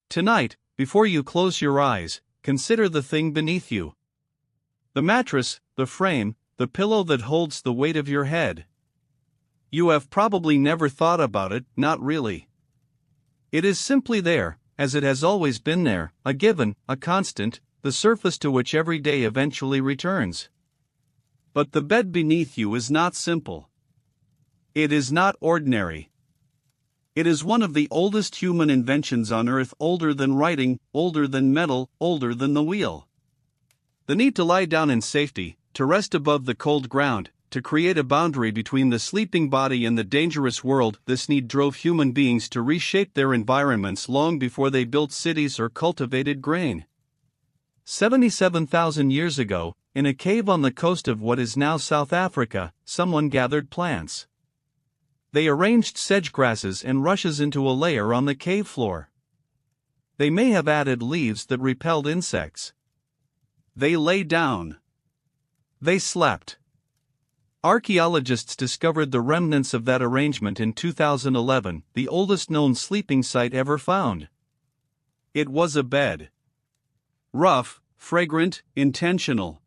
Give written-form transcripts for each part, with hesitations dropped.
Tonight, before you close your eyes, consider the thing beneath you. The mattress, the frame, the pillow that holds the weight of your head. You have probably never thought about it, not really. It is simply there, as it has always been there, a given, a constant, the surface to which every day eventually returns. But the bed beneath you is not simple. It is not ordinary. It is one of the oldest human inventions on Earth, older than writing, older than metal, older than the wheel. The need to lie down in safety, to rest above the cold ground, to create a boundary between the sleeping body and the dangerous world, this need drove human beings to reshape their environments long before they built cities or cultivated grain. 77,000 years ago, in a cave on the coast of what is now South Africa, someone gathered plants. They arranged sedge grasses and rushes into a layer on the cave floor. They may have added leaves that repelled insects. They lay down. They slept. Archaeologists discovered the remnants of that arrangement in 2011, the oldest known sleeping site ever found. It was a bed. Rough, fragrant, intentional.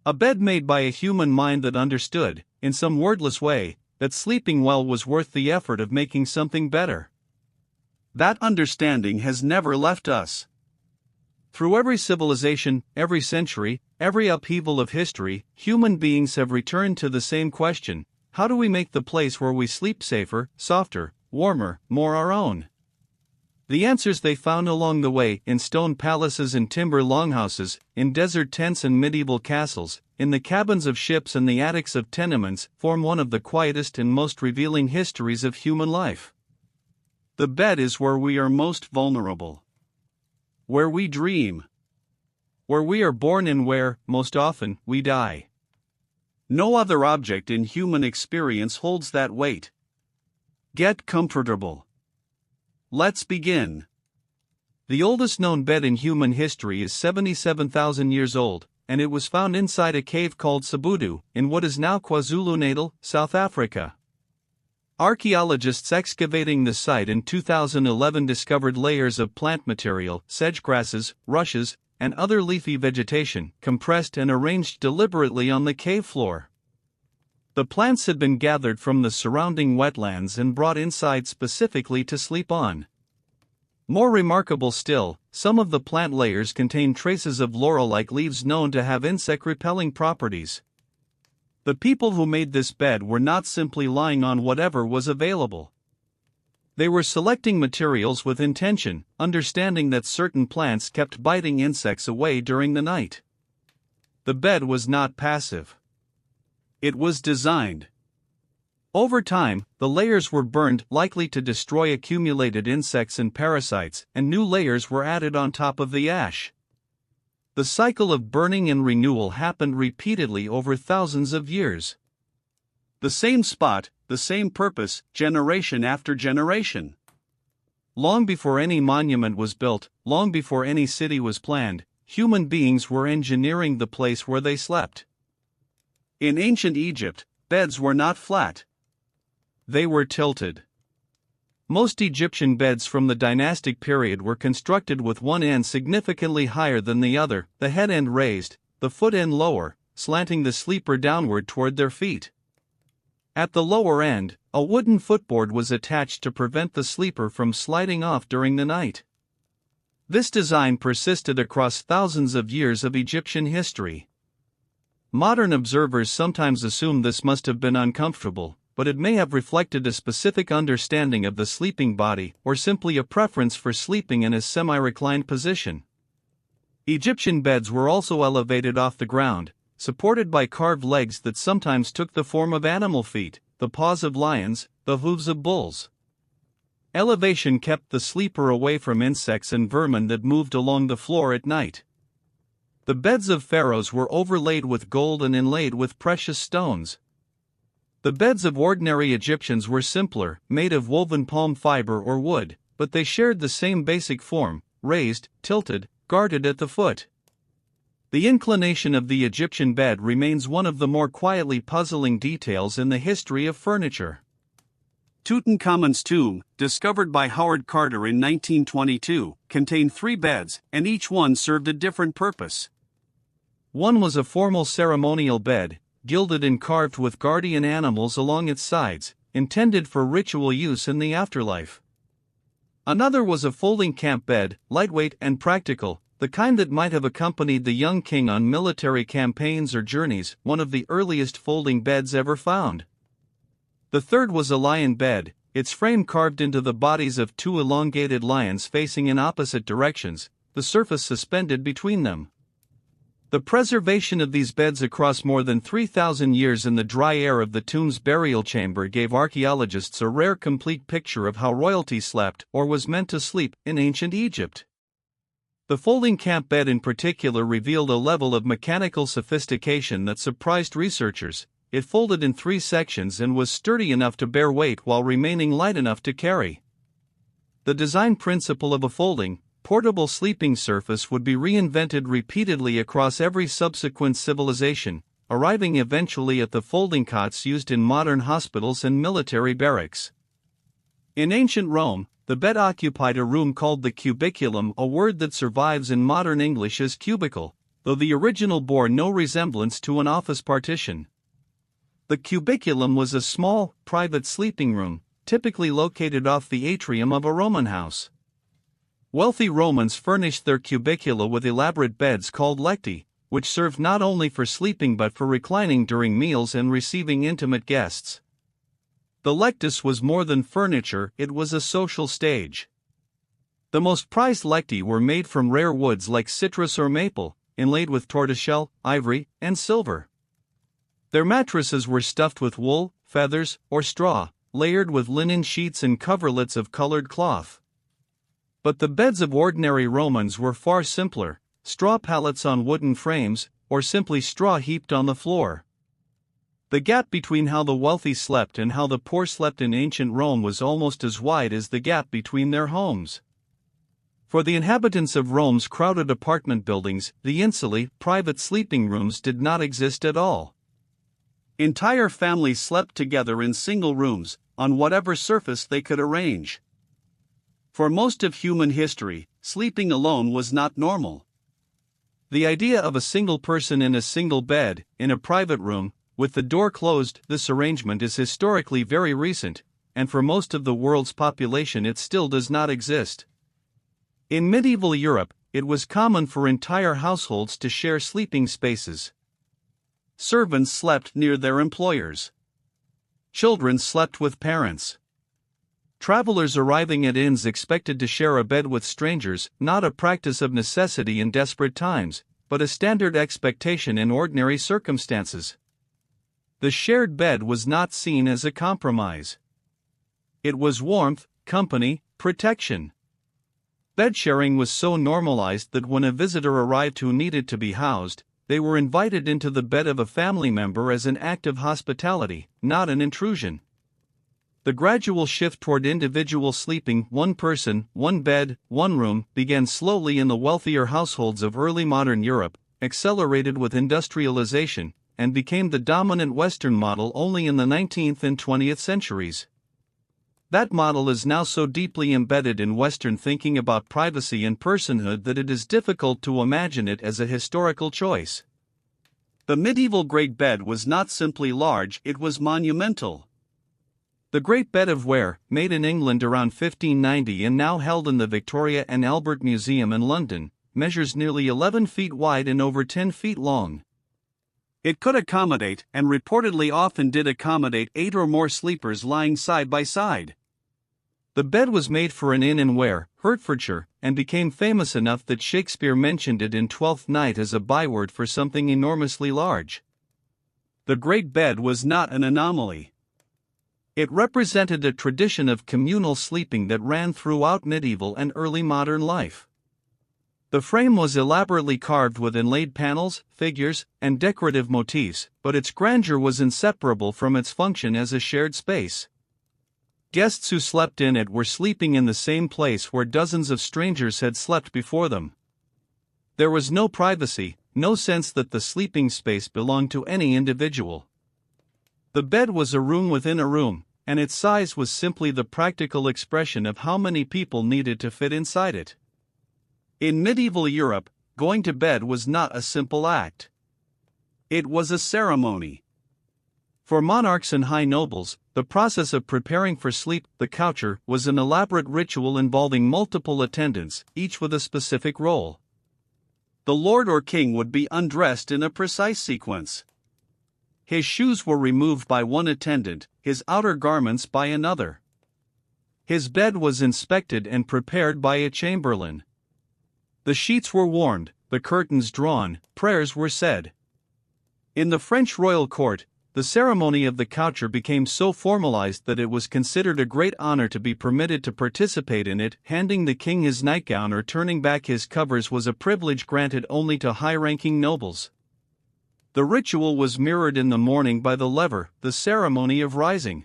A bed made by a human mind that understood, in some wordless way, that sleeping well was worth the effort of making something better. That understanding has never left us. Through every civilization, every century, every upheaval of history, human beings have returned to the same question: how do we make the place where we sleep safer, softer, warmer, more our own? The answers they found along the way, in stone palaces and timber longhouses, in desert tents and medieval castles, in the cabins of ships and the attics of tenements, form one of the quietest and most revealing histories of human life. The bed is where we are most vulnerable. Where we dream. Where we are born and where, most often, we die. No other object in human experience holds that weight. Get comfortable. Let's begin. The oldest known bed in human history is 77,000 years old, and it was found inside a cave called Sabudu, in what is now KwaZulu-Natal, South Africa. Archaeologists excavating the site in 2011 discovered layers of plant material, sedge grasses, rushes, and other leafy vegetation, compressed and arranged deliberately on the cave floor. The plants had been gathered from the surrounding wetlands and brought inside specifically to sleep on. More remarkable still, some of the plant layers contain traces of laurel-like leaves known to have insect-repelling properties. The people who made this bed were not simply lying on whatever was available. They were selecting materials with intention, understanding that certain plants kept biting insects away during the night. The bed was not passive. It was designed. Over time, the layers were burned, likely to destroy accumulated insects and parasites, and new layers were added on top of the ash. The cycle of burning and renewal happened repeatedly over thousands of years. The same spot, the same purpose, generation after generation. Long before any monument was built, long before any city was planned, human beings were engineering the place where they slept. In ancient Egypt, beds were not flat. They were tilted. Most Egyptian beds from the dynastic period were constructed with one end significantly higher than the other, the head end raised, the foot end lower, slanting the sleeper downward toward their feet. At the lower end, a wooden footboard was attached to prevent the sleeper from sliding off during the night. This design persisted across thousands of years of Egyptian history. Modern observers sometimes assume this must have been uncomfortable, but it may have reflected a specific understanding of the sleeping body or simply a preference for sleeping in a semi-reclined position. Egyptian beds were also elevated off the ground, supported by carved legs that sometimes took the form of animal feet, the paws of lions, the hooves of bulls. Elevation kept the sleeper away from insects and vermin that moved along the floor at night. The beds of pharaohs were overlaid with gold and inlaid with precious stones. The beds of ordinary Egyptians were simpler, made of woven palm fiber or wood, but they shared the same basic form: raised, tilted, guarded at the foot. The inclination of the Egyptian bed remains one of the more quietly puzzling details in the history of furniture. Tutankhamun's tomb, discovered by Howard Carter in 1922, contained 3 beds, and each one served a different purpose. One was a formal ceremonial bed, gilded and carved with guardian animals along its sides, intended for ritual use in the afterlife. Another was a folding camp bed, lightweight and practical, the kind that might have accompanied the young king on military campaigns or journeys, one of the earliest folding beds ever found. The third was a lion bed, its frame carved into the bodies of 2 elongated lions facing in opposite directions, the surface suspended between them. The preservation of these beds across more than 3,000 years in the dry air of the tomb's burial chamber gave archaeologists a rare complete picture of how royalty slept or was meant to sleep in ancient Egypt. The folding camp bed in particular revealed a level of mechanical sophistication that surprised researchers. It folded in 3 sections and was sturdy enough to bear weight while remaining light enough to carry. The design principle of a folding, portable sleeping surface would be reinvented repeatedly across every subsequent civilization, arriving eventually at the folding cots used in modern hospitals and military barracks. In ancient Rome, the bed occupied a room called the cubiculum, a word that survives in modern English as cubicle, though the original bore no resemblance to an office partition. The cubiculum was a small, private sleeping room, typically located off the atrium of a Roman house. Wealthy Romans furnished their cubicula with elaborate beds called lecti, which served not only for sleeping but for reclining during meals and receiving intimate guests. The lectus was more than furniture, it was a social stage. The most prized lecti were made from rare woods like citrus or maple, inlaid with tortoiseshell, ivory, and silver. Their mattresses were stuffed with wool, feathers, or straw, layered with linen sheets and coverlets of colored cloth. But the beds of ordinary Romans were far simpler, straw pallets on wooden frames, or simply straw heaped on the floor. The gap between how the wealthy slept and how the poor slept in ancient Rome was almost as wide as the gap between their homes. For the inhabitants of Rome's crowded apartment buildings, the insulae, private sleeping rooms did not exist at all. Entire families slept together in single rooms, on whatever surface they could arrange. For most of human history, sleeping alone was not normal. The idea of a single person in a single bed, in a private room, with the door closed, this arrangement is historically very recent, and for most of the world's population it still does not exist. In medieval Europe, it was common for entire households to share sleeping spaces. Servants slept near their employers. Children slept with parents. Travelers arriving at inns expected to share a bed with strangers, not a practice of necessity in desperate times, but a standard expectation in ordinary circumstances. The shared bed was not seen as a compromise. It was warmth, company, protection. Bed sharing was so normalized that when a visitor arrived who needed to be housed, they were invited into the bed of a family member as an act of hospitality, not an intrusion. The gradual shift toward individual sleeping, one person, one bed, one room, began slowly in the wealthier households of early modern Europe, accelerated with industrialization, and became the dominant Western model only in the 19th and 20th centuries. That model is now so deeply embedded in Western thinking about privacy and personhood that it is difficult to imagine it as a historical choice. The medieval great bed was not simply large, it was monumental. The Great Bed of Ware, made in England around 1590 and now held in the Victoria and Albert Museum in London, measures nearly 11 feet wide and over 10 feet long. It could accommodate, and reportedly often did accommodate, 8 or more sleepers lying side by side. The bed was made for an inn in Ware, Hertfordshire, and became famous enough that Shakespeare mentioned it in Twelfth Night as a byword for something enormously large. The Great Bed was not an anomaly. It represented a tradition of communal sleeping that ran throughout medieval and early modern life. The frame was elaborately carved with inlaid panels, figures, and decorative motifs, but its grandeur was inseparable from its function as a shared space. Guests who slept in it were sleeping in the same place where dozens of strangers had slept before them. There was no privacy, no sense that the sleeping space belonged to any individual. The bed was a room within a room, and its size was simply the practical expression of how many people needed to fit inside it. In medieval Europe, going to bed was not a simple act. It was a ceremony. For monarchs and high nobles, the process of preparing for sleep, the coucher, was an elaborate ritual involving multiple attendants, each with a specific role. The lord or king would be undressed in a precise sequence. His shoes were removed by one attendant, his outer garments by another. His bed was inspected and prepared by a chamberlain. The sheets were warmed, the curtains drawn, prayers were said. In the French royal court, the ceremony of the coucher became so formalized that it was considered a great honor to be permitted to participate in it. Handing the king his nightgown or turning back his covers was a privilege granted only to high-ranking nobles. The ritual was mirrored in the morning by the lever, the ceremony of rising.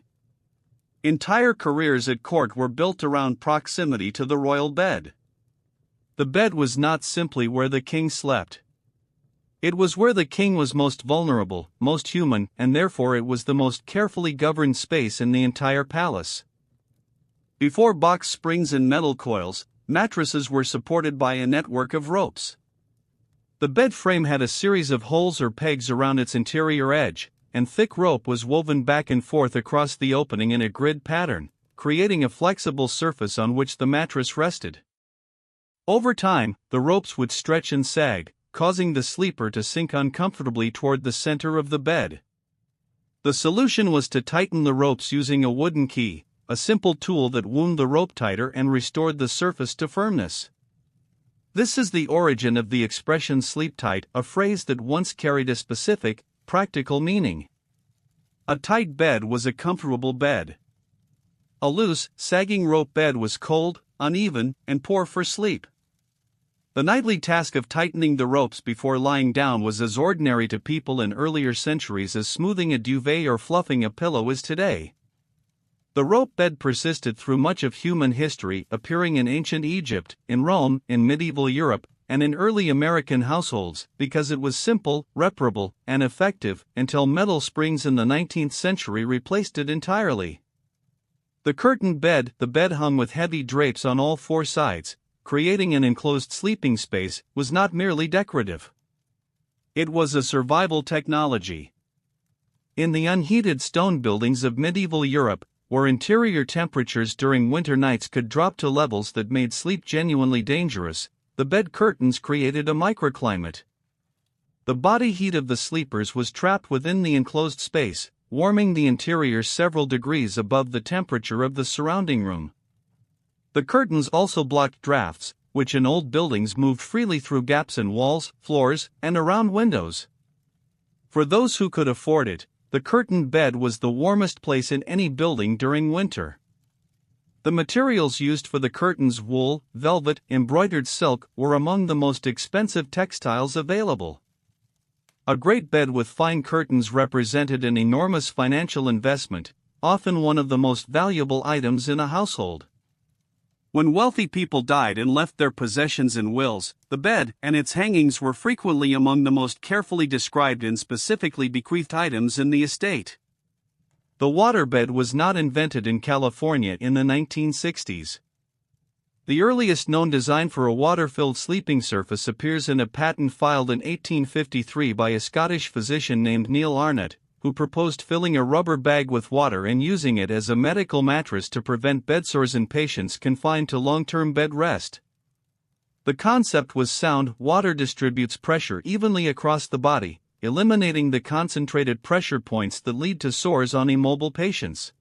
Entire careers at court were built around proximity to the royal bed. The bed was not simply where the king slept. It was where the king was most vulnerable, most human, and therefore it was the most carefully governed space in the entire palace. Before box springs and metal coils, mattresses were supported by a network of ropes. The bed frame had a series of holes or pegs around its interior edge, and thick rope was woven back and forth across the opening in a grid pattern, creating a flexible surface on which the mattress rested. Over time, the ropes would stretch and sag, causing the sleeper to sink uncomfortably toward the center of the bed. The solution was to tighten the ropes using a wooden key, a simple tool that wound the rope tighter and restored the surface to firmness. This is the origin of the expression sleep tight, a phrase that once carried a specific, practical meaning. A tight bed was a comfortable bed. A loose, sagging rope bed was cold, uneven, and poor for sleep. The nightly task of tightening the ropes before lying down was as ordinary to people in earlier centuries as smoothing a duvet or fluffing a pillow is today. The rope bed persisted through much of human history, appearing in ancient Egypt, in Rome, in medieval Europe, and in early American households, because it was simple, reparable, and effective, until metal springs in the 19th century replaced it entirely. The curtained bed, the bed hung with heavy drapes on all four sides, creating an enclosed sleeping space, was not merely decorative. It was a survival technology. In the unheated stone buildings of medieval Europe, where interior temperatures during winter nights could drop to levels that made sleep genuinely dangerous, the bed curtains created a microclimate. The body heat of the sleepers was trapped within the enclosed space, warming the interior several degrees above the temperature of the surrounding room. The curtains also blocked drafts, which in old buildings moved freely through gaps in walls, floors, and around windows. For those who could afford it, the curtained bed was the warmest place in any building during winter. The materials used for the curtains, wool, velvet, embroidered silk, were among the most expensive textiles available. A great bed with fine curtains represented an enormous financial investment, often one of the most valuable items in a household. When wealthy people died and left their possessions in wills, the bed and its hangings were frequently among the most carefully described and specifically bequeathed items in the estate. The waterbed was not invented in California in the 1960s. The earliest known design for a water-filled sleeping surface appears in a patent filed in 1853 by a Scottish physician named Neil Arnott, who proposed filling a rubber bag with water and using it as a medical mattress to prevent bedsores in patients confined to long-term bed rest. The concept was sound. Water distributes pressure evenly across the body, eliminating the concentrated pressure points that lead to sores on immobile patients.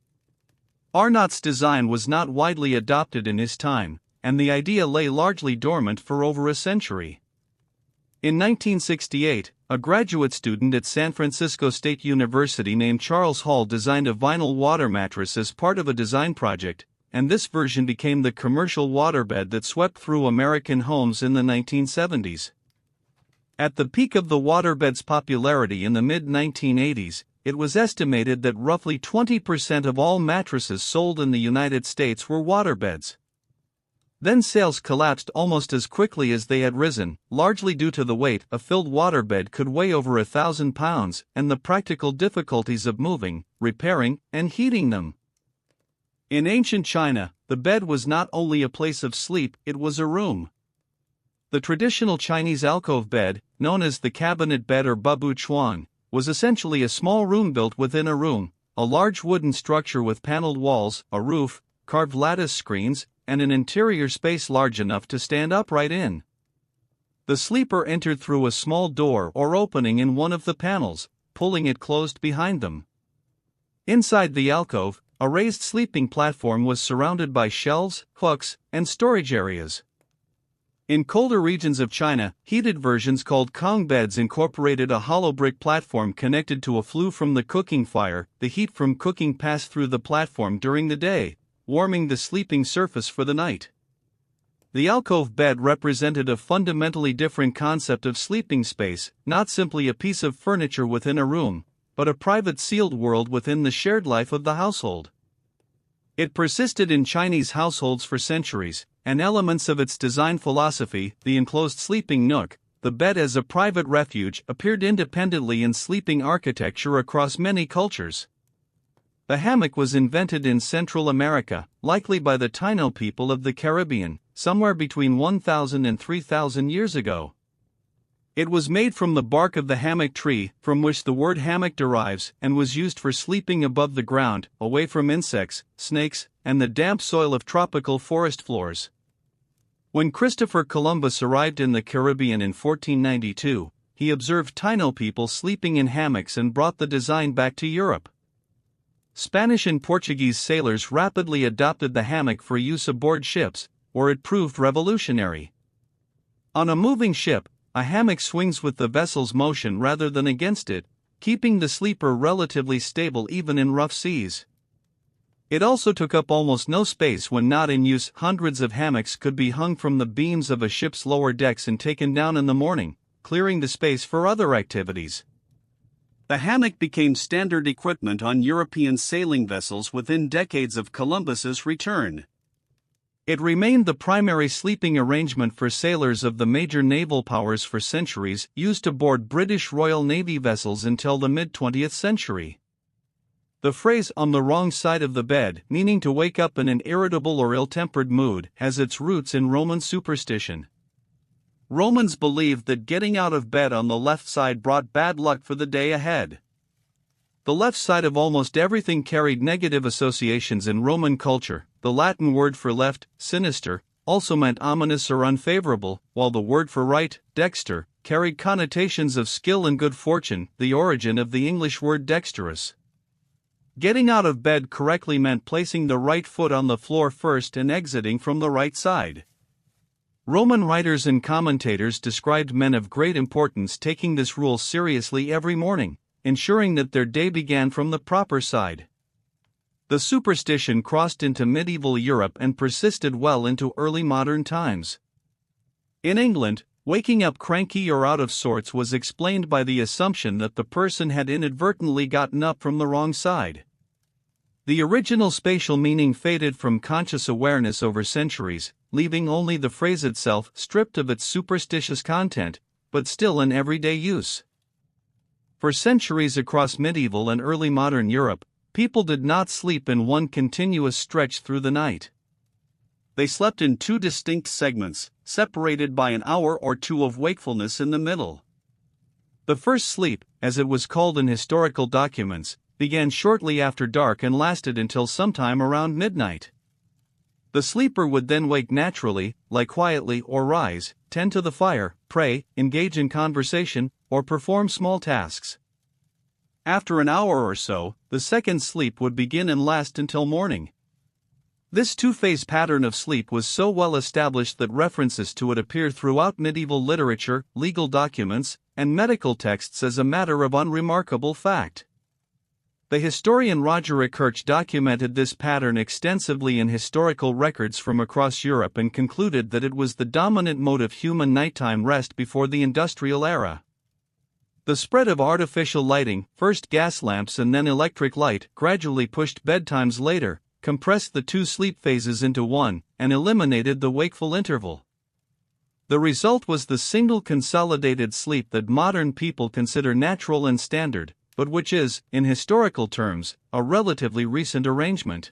Arnott's design was not widely adopted in his time, and the idea lay largely dormant for over a century. In 1968, a graduate student at San Francisco State University named Charles Hall designed a vinyl water mattress as part of a design project, and this version became the commercial waterbed that swept through American homes in the 1970s. At the peak of the waterbed's popularity in the mid-1980s, it was estimated that roughly 20% of all mattresses sold in the United States were waterbeds. Then sales collapsed almost as quickly as they had risen, largely due to the weight. A filled waterbed could weigh over 1,000 pounds, and the practical difficulties of moving, repairing, and heating them. In ancient China, the bed was not only a place of sleep, it was a room. The traditional Chinese alcove bed, known as the cabinet bed or babu chuan, was essentially a small room built within a room, a large wooden structure with paneled walls, a roof, carved lattice screens, and an interior space large enough to stand upright in. The sleeper entered through a small door or opening in one of the panels, pulling it closed behind them. Inside the alcove, a raised sleeping platform was surrounded by shelves, hooks, and storage areas. In colder regions of China, heated versions called kong beds incorporated a hollow brick platform connected to a flue from the cooking fire. The heat from cooking passed through the platform during the day, warming the sleeping surface for the night. The alcove bed represented a fundamentally different concept of sleeping space, not simply a piece of furniture within a room, but a private sealed world within the shared life of the household. It persisted in Chinese households for centuries, and elements of its design philosophy, the enclosed sleeping nook, the bed as a private refuge, appeared independently in sleeping architecture across many cultures. The hammock was invented in Central America, likely by the Taino people of the Caribbean, somewhere between 1,000 and 3,000 years ago. It was made from the bark of the hammock tree, from which the word hammock derives, and was used for sleeping above the ground, away from insects, snakes, and the damp soil of tropical forest floors. When Christopher Columbus arrived in the Caribbean in 1492, he observed Taino people sleeping in hammocks and brought the design back to Europe. Spanish and Portuguese sailors rapidly adopted the hammock for use aboard ships, where it proved revolutionary. On a moving ship, a hammock swings with the vessel's motion rather than against it, keeping the sleeper relatively stable even in rough seas. It also took up almost no space when not in use. Hundreds of hammocks could be hung from the beams of a ship's lower decks and taken down in the morning, clearing the space for other activities. The hammock became standard equipment on European sailing vessels within decades of Columbus's return. It remained the primary sleeping arrangement for sailors of the major naval powers for centuries, used aboard British Royal Navy vessels until the mid-20th century. The phrase "on the wrong side of the bed," meaning to wake up in an irritable or ill-tempered mood, has its roots in Roman superstition. Romans believed that getting out of bed on the left side brought bad luck for the day ahead. The left side of almost everything carried negative associations in Roman culture. The Latin word for left, sinister, also meant ominous or unfavorable, while the word for right, dexter, carried connotations of skill and good fortune, the origin of the English word dexterous. Getting out of bed correctly meant placing the right foot on the floor first and exiting from the right side. Roman writers and commentators described men of great importance taking this rule seriously every morning, ensuring that their day began from the proper side. The superstition crossed into medieval Europe and persisted well into early modern times. In England, waking up cranky or out of sorts was explained by the assumption that the person had inadvertently gotten up from the wrong side. The original spatial meaning faded from conscious awareness over centuries, leaving only the phrase itself stripped of its superstitious content, but still in everyday use. For centuries across medieval and early modern Europe, people did not sleep in one continuous stretch through the night. They slept in two distinct segments, separated by an hour or two of wakefulness in the middle. The first sleep, as it was called in historical documents, began shortly after dark and lasted until sometime around midnight. The sleeper would then wake naturally, lie quietly or rise, tend to the fire, pray, engage in conversation, or perform small tasks. After an hour or so, the second sleep would begin and last until morning. This two-phase pattern of sleep was so well established that references to it appear throughout medieval literature, legal documents, and medical texts as a matter of unremarkable fact. The historian Roger Kirch documented this pattern extensively in historical records from across Europe and concluded that it was the dominant mode of human nighttime rest before the industrial era. The spread of artificial lighting, first gas lamps and then electric light, gradually pushed bedtimes later, compressed the two sleep phases into one, and eliminated the wakeful interval. The result was the single consolidated sleep that modern people consider natural and standard, but which is, in historical terms, a relatively recent arrangement.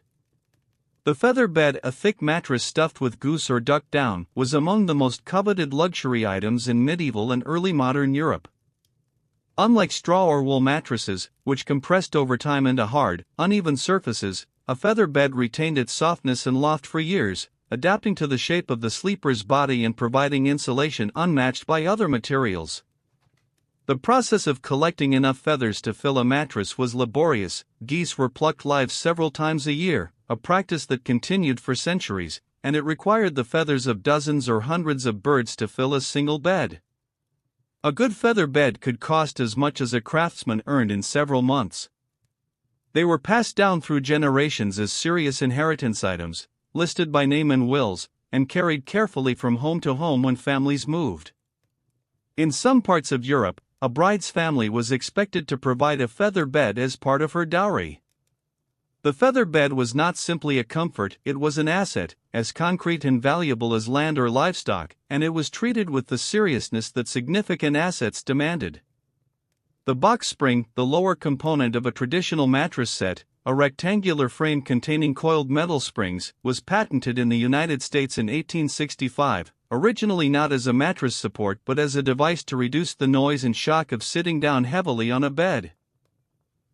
The feather bed, a thick mattress stuffed with goose or duck down, was among the most coveted luxury items in medieval and early modern Europe. Unlike straw or wool mattresses, which compressed over time into hard, uneven surfaces, a feather bed retained its softness and loft for years, adapting to the shape of the sleeper's body and providing insulation unmatched by other materials. The process of collecting enough feathers to fill a mattress was laborious. Geese were plucked live several times a year, a practice that continued for centuries, and it required the feathers of dozens or hundreds of birds to fill a single bed. A good feather bed could cost as much as a craftsman earned in several months. They were passed down through generations as serious inheritance items, listed by name in wills, and carried carefully from home to home when families moved. In some parts of Europe, a bride's family was expected to provide a feather bed as part of her dowry. The feather bed was not simply a comfort, it was an asset, as concrete and valuable as land or livestock, and it was treated with the seriousness that significant assets demanded. The box spring, the lower component of a traditional mattress set, a rectangular frame containing coiled metal springs, was patented in the United States in 1865, originally not as a mattress support but as a device to reduce the noise and shock of sitting down heavily on a bed.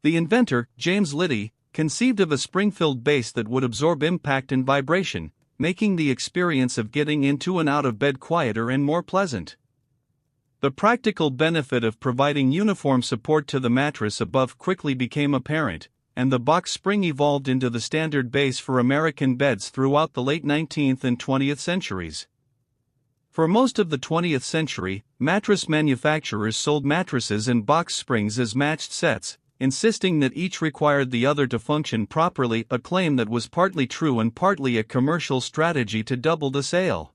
The inventor, James Liddy, conceived of a spring-filled base that would absorb impact and vibration, making the experience of getting into and out of bed quieter and more pleasant. The practical benefit of providing uniform support to the mattress above quickly became apparent, and the box spring evolved into the standard base for American beds throughout the late 19th and 20th centuries. For most of the 20th century, mattress manufacturers sold mattresses and box springs as matched sets, insisting that each required the other to function properly, a claim that was partly true and partly a commercial strategy to double the sale.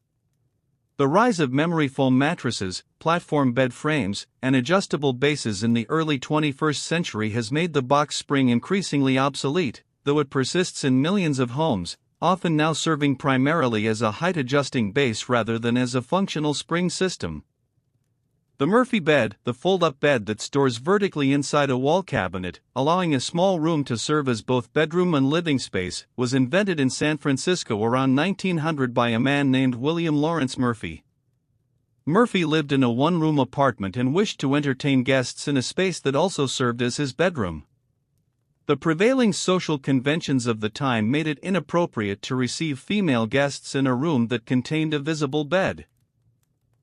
The rise of memory foam mattresses, platform bed frames, and adjustable bases in the early 21st century has made the box spring increasingly obsolete, though it persists in millions of homes, often now serving primarily as a height-adjusting base rather than as a functional spring system. The Murphy bed, the fold-up bed that stores vertically inside a wall cabinet, allowing a small room to serve as both bedroom and living space, was invented in San Francisco around 1900 by a man named William Lawrence Murphy. Murphy lived in a one-room apartment and wished to entertain guests in a space that also served as his bedroom. The prevailing social conventions of the time made it inappropriate to receive female guests in a room that contained a visible bed.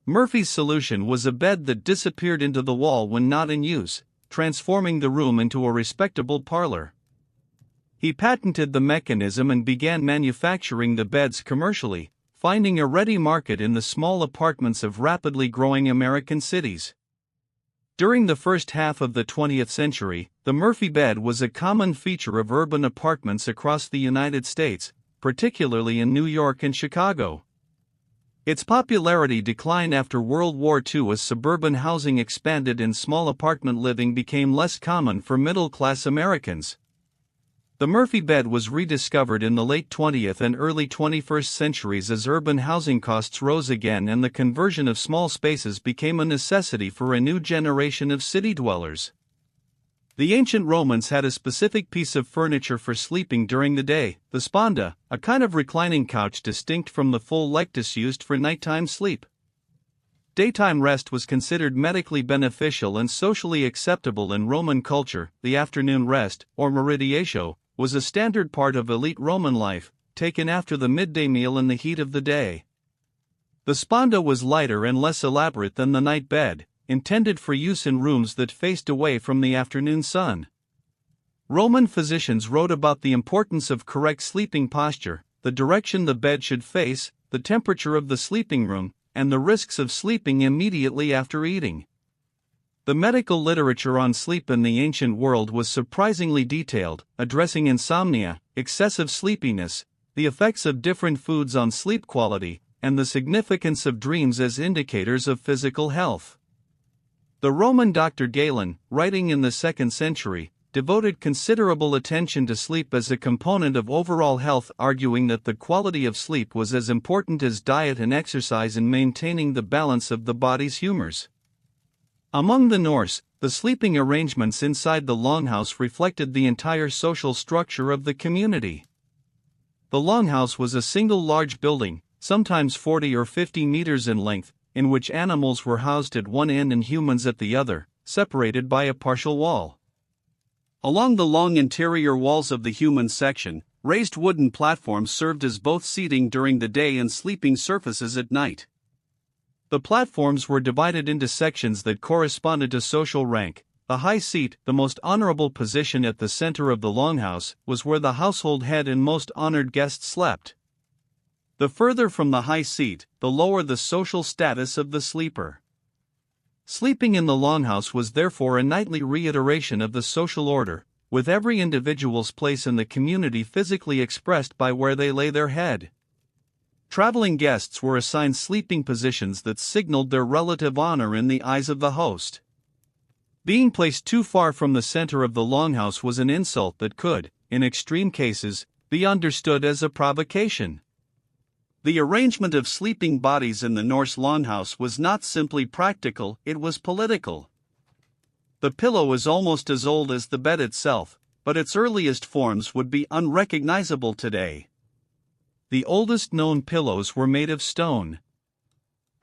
Murphy's solution was a bed that disappeared into the wall when not in use, transforming the room into a respectable parlor. He patented the mechanism and began manufacturing the beds commercially, finding a ready market in the small apartments of rapidly growing American cities. During the first half of the 20th century, the Murphy bed was a common feature of urban apartments across the United States, particularly in New York and Chicago. Its popularity declined after World War II as suburban housing expanded and small apartment living became less common for middle-class Americans. The Murphy bed was rediscovered in the late 20th and early 21st centuries as urban housing costs rose again and the conversion of small spaces became a necessity for a new generation of city dwellers. The ancient Romans had a specific piece of furniture for sleeping during the day, the sponda, a kind of reclining couch distinct from the full lectus used for nighttime sleep. Daytime rest was considered medically beneficial and socially acceptable in Roman culture. The afternoon rest, or meridiatio, was a standard part of elite Roman life, taken after the midday meal in the heat of the day. The sponda was lighter and less elaborate than the night bed, intended for use in rooms that faced away from the afternoon sun. Roman physicians wrote about the importance of correct sleeping posture, the direction the bed should face, the temperature of the sleeping room, and the risks of sleeping immediately after eating. The medical literature on sleep in the ancient world was surprisingly detailed, addressing insomnia, excessive sleepiness, the effects of different foods on sleep quality, and the significance of dreams as indicators of physical health. The Roman doctor Galen, writing in the 2nd century, devoted considerable attention to sleep as a component of overall health, arguing that the quality of sleep was as important as diet and exercise in maintaining the balance of the body's humors. Among the Norse, the sleeping arrangements inside the longhouse reflected the entire social structure of the community. The longhouse was a single large building, sometimes 40 or 50 meters in length, in which animals were housed at one end and humans at the other, separated by a partial wall. Along the long interior walls of the human section, raised wooden platforms served as both seating during the day and sleeping surfaces at night. The platforms were divided into sections that corresponded to social rank. The high seat, the most honorable position at the center of the longhouse, was where the household head and most honored guest slept. The further from the high seat, the lower the social status of the sleeper. Sleeping in the longhouse was therefore a nightly reiteration of the social order, with every individual's place in the community physically expressed by where they lay their head. Traveling guests were assigned sleeping positions that signaled their relative honor in the eyes of the host. Being placed too far from the center of the longhouse was an insult that could, in extreme cases, be understood as a provocation. The arrangement of sleeping bodies in the Norse longhouse was not simply practical, it was political. The pillow is almost as old as the bed itself, but its earliest forms would be unrecognizable today. The oldest known pillows were made of stone.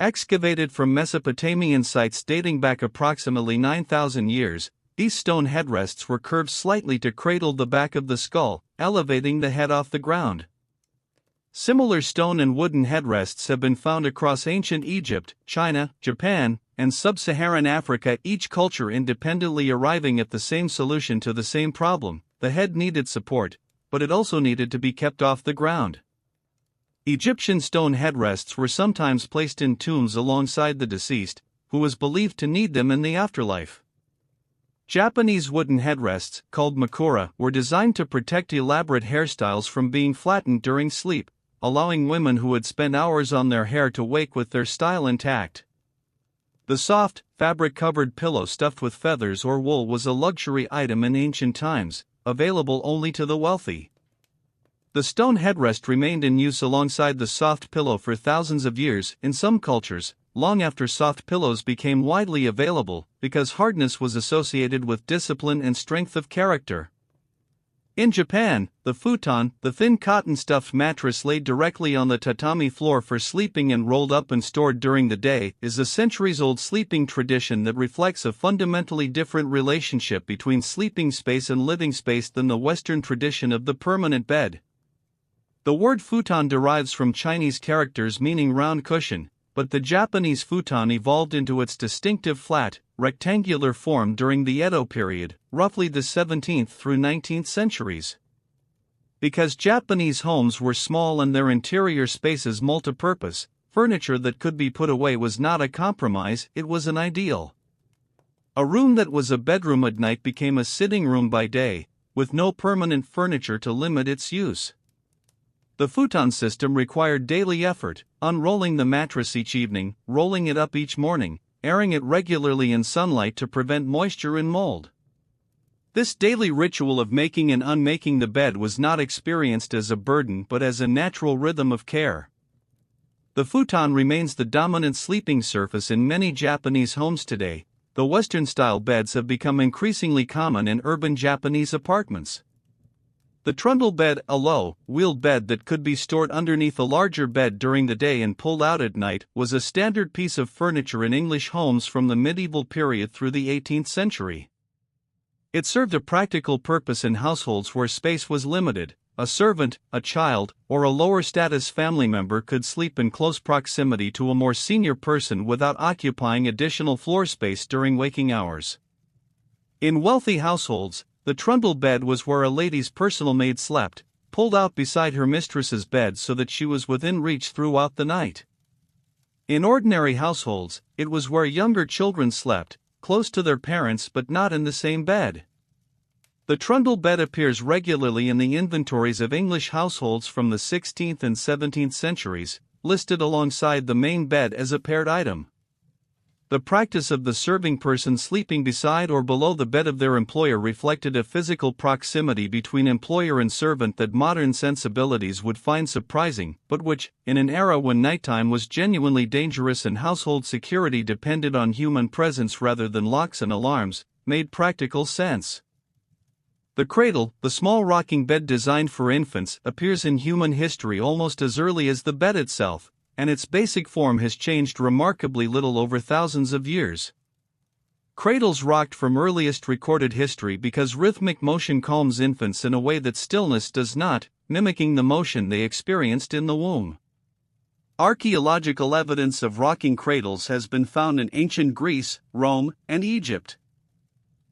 Excavated from Mesopotamian sites dating back approximately 9,000 years, these stone headrests were curved slightly to cradle the back of the skull, elevating the head off the ground. Similar stone and wooden headrests have been found across ancient Egypt, China, Japan, and sub-Saharan Africa, each culture independently arriving at the same solution to the same problem. The head needed support, but it also needed to be kept off the ground. Egyptian stone headrests were sometimes placed in tombs alongside the deceased, who was believed to need them in the afterlife. Japanese wooden headrests, called makura, were designed to protect elaborate hairstyles from being flattened during sleep, allowing women who would spend hours on their hair to wake with their style intact. The soft, fabric-covered pillow stuffed with feathers or wool was a luxury item in ancient times, available only to the wealthy. The stone headrest remained in use alongside the soft pillow for thousands of years, in some cultures, long after soft pillows became widely available, because hardness was associated with discipline and strength of character. In Japan, the futon, the thin cotton-stuffed mattress laid directly on the tatami floor for sleeping and rolled up and stored during the day, is a centuries-old sleeping tradition that reflects a fundamentally different relationship between sleeping space and living space than the Western tradition of the permanent bed. The word futon derives from Chinese characters meaning round cushion, but the Japanese futon evolved into its distinctive flat, rectangular form during the Edo period, roughly the 17th through 19th centuries. Because Japanese homes were small and their interior spaces multipurpose, furniture that could be put away was not a compromise, it was an ideal. A room that was a bedroom at night became a sitting room by day, with no permanent furniture to limit its use. The futon system required daily effort, unrolling the mattress each evening, rolling it up each morning, airing it regularly in sunlight to prevent moisture and mold. This daily ritual of making and unmaking the bed was not experienced as a burden but as a natural rhythm of care. The futon remains the dominant sleeping surface in many Japanese homes today, though Western-style beds have become increasingly common in urban Japanese apartments. The trundle bed, a low, wheeled bed that could be stored underneath a larger bed during the day and pulled out at night, was a standard piece of furniture in English homes from the medieval period through the 18th century. It served a practical purpose in households where space was limited. A servant, a child, or a lower-status family member could sleep in close proximity to a more senior person without occupying additional floor space during waking hours. In wealthy households, the trundle bed was where a lady's personal maid slept, pulled out beside her mistress's bed so that she was within reach throughout the night. In ordinary households, it was where younger children slept, close to their parents but not in the same bed. The trundle bed appears regularly in the inventories of English households from the 16th and 17th centuries, listed alongside the main bed as a paired item. The practice of the serving person sleeping beside or below the bed of their employer reflected a physical proximity between employer and servant that modern sensibilities would find surprising, but which, in an era when nighttime was genuinely dangerous and household security depended on human presence rather than locks and alarms, made practical sense. The cradle, the small rocking bed designed for infants, appears in human history almost as early as the bed itself, and its basic form has changed remarkably little over thousands of years. Cradles rocked from earliest recorded history because rhythmic motion calms infants in a way that stillness does not, mimicking the motion they experienced in the womb. Archaeological evidence of rocking cradles has been found in ancient Greece, Rome, and Egypt.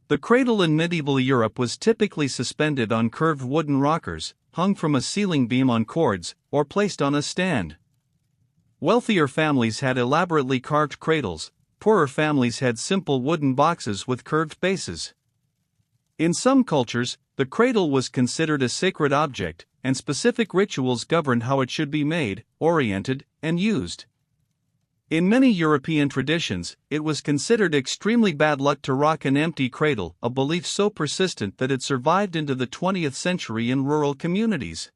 The cradle in medieval Europe was typically suspended on curved wooden rockers, hung from a ceiling beam on cords, or placed on a stand. Wealthier families had elaborately carved cradles, poorer families had simple wooden boxes with curved bases. In some cultures, the cradle was considered a sacred object, and specific rituals governed how it should be made, oriented, and used. In many European traditions, it was considered extremely bad luck to rock an empty cradle, a belief so persistent that it survived into the 20th century in rural communities.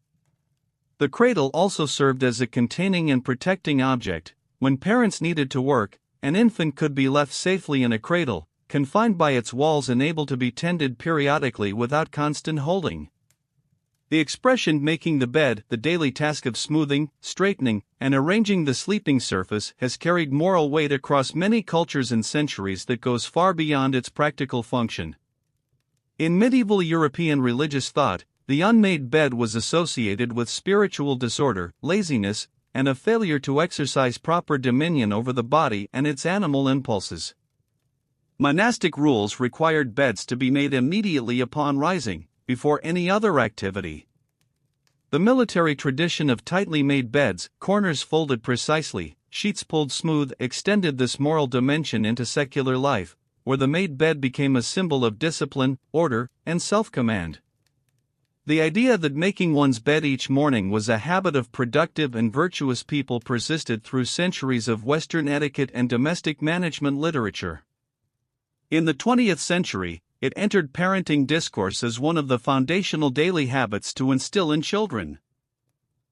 The cradle also served as a containing and protecting object. When parents needed to work, an infant could be left safely in a cradle, confined by its walls and able to be tended periodically without constant holding. The expression making the bed, the daily task of smoothing, straightening, and arranging the sleeping surface, has carried moral weight across many cultures and centuries that goes far beyond its practical function. In medieval European religious thought, the unmade bed was associated with spiritual disorder, laziness, and a failure to exercise proper dominion over the body and its animal impulses. Monastic rules required beds to be made immediately upon rising, before any other activity. The military tradition of tightly made beds, corners folded precisely, sheets pulled smooth, extended this moral dimension into secular life, where the made bed became a symbol of discipline, order, and self-command. The idea that making one's bed each morning was a habit of productive and virtuous people persisted through centuries of Western etiquette and domestic management literature. In the 20th century, it entered parenting discourse as one of the foundational daily habits to instill in children.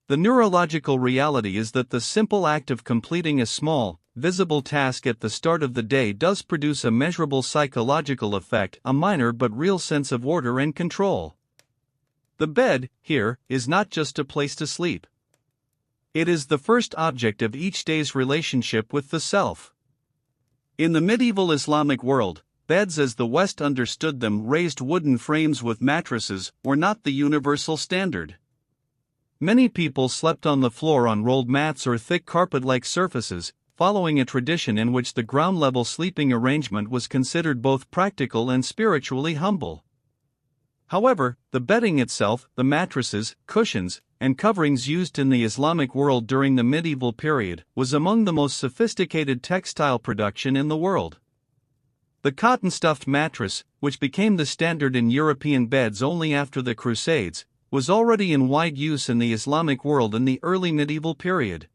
The neurological reality is that the simple act of completing a small, visible task at the start of the day does produce a measurable psychological effect, a minor but real sense of order and control. The bed, here, is not just a place to sleep. It is the first object of each day's relationship with the self. In the medieval Islamic world, beds as the West understood them, raised wooden frames with mattresses, were not the universal standard. Many people slept on the floor on rolled mats or thick carpet-like surfaces, following a tradition in which the ground-level sleeping arrangement was considered both practical and spiritually humble. However, the bedding itself, the mattresses, cushions, and coverings used in the Islamic world during the medieval period, was among the most sophisticated textile production in the world. The cotton-stuffed mattress, which became the standard in European beds only after the Crusades, was already in wide use in the Islamic world in the early medieval period.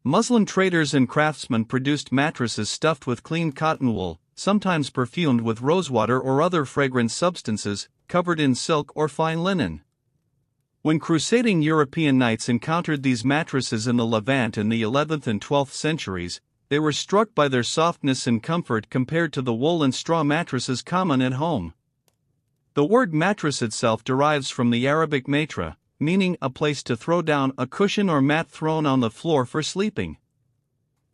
Muslim traders and craftsmen produced mattresses stuffed with clean cotton wool, sometimes perfumed with rosewater or other fragrant substances, covered in silk or fine linen. When crusading European knights encountered these mattresses in the Levant in the 11th and 12th centuries, they were struck by their softness and comfort compared to the wool and straw mattresses common at home. The word mattress itself derives from the Arabic matra, meaning a place to throw down, a cushion or mat thrown on the floor for sleeping.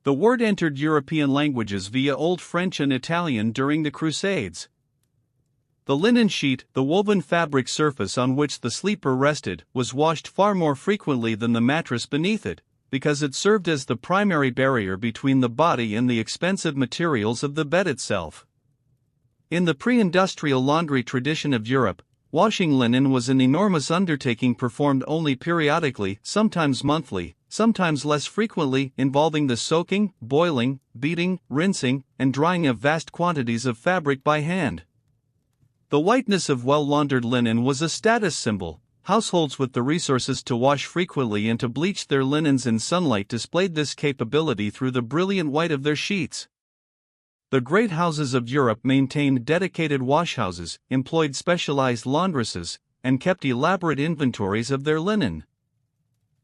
The word entered European languages via Old French and Italian during the Crusades. The linen sheet, the woven fabric surface on which the sleeper rested, was washed far more frequently than the mattress beneath it, because it served as the primary barrier between the body and the expensive materials of the bed itself. In the pre-industrial laundry tradition of Europe, washing linen was an enormous undertaking performed only periodically, sometimes monthly, sometimes less frequently, involving the soaking, boiling, beating, rinsing, and drying of vast quantities of fabric by hand. The whiteness of well-laundered linen was a status symbol. Households with the resources to wash frequently and to bleach their linens in sunlight displayed this capability through the brilliant white of their sheets. The great houses of Europe maintained dedicated washhouses, employed specialized laundresses, and kept elaborate inventories of their linen.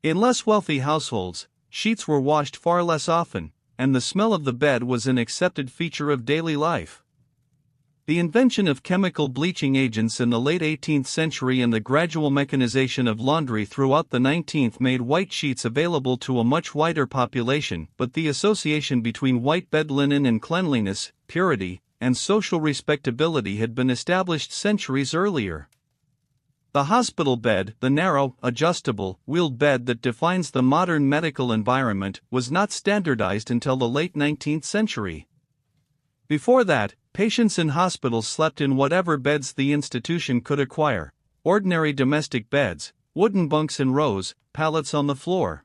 In less wealthy households, sheets were washed far less often, and the smell of the bed was an accepted feature of daily life. The invention of chemical bleaching agents in the late 18th century and the gradual mechanization of laundry throughout the 19th made white sheets available to a much wider population, but the association between white bed linen and cleanliness, purity, and social respectability had been established centuries earlier. The hospital bed, the narrow, adjustable, wheeled bed that defines the modern medical environment, was not standardized until the late 19th century. Before that, patients in hospitals slept in whatever beds the institution could acquire: ordinary domestic beds, wooden bunks in rows, pallets on the floor.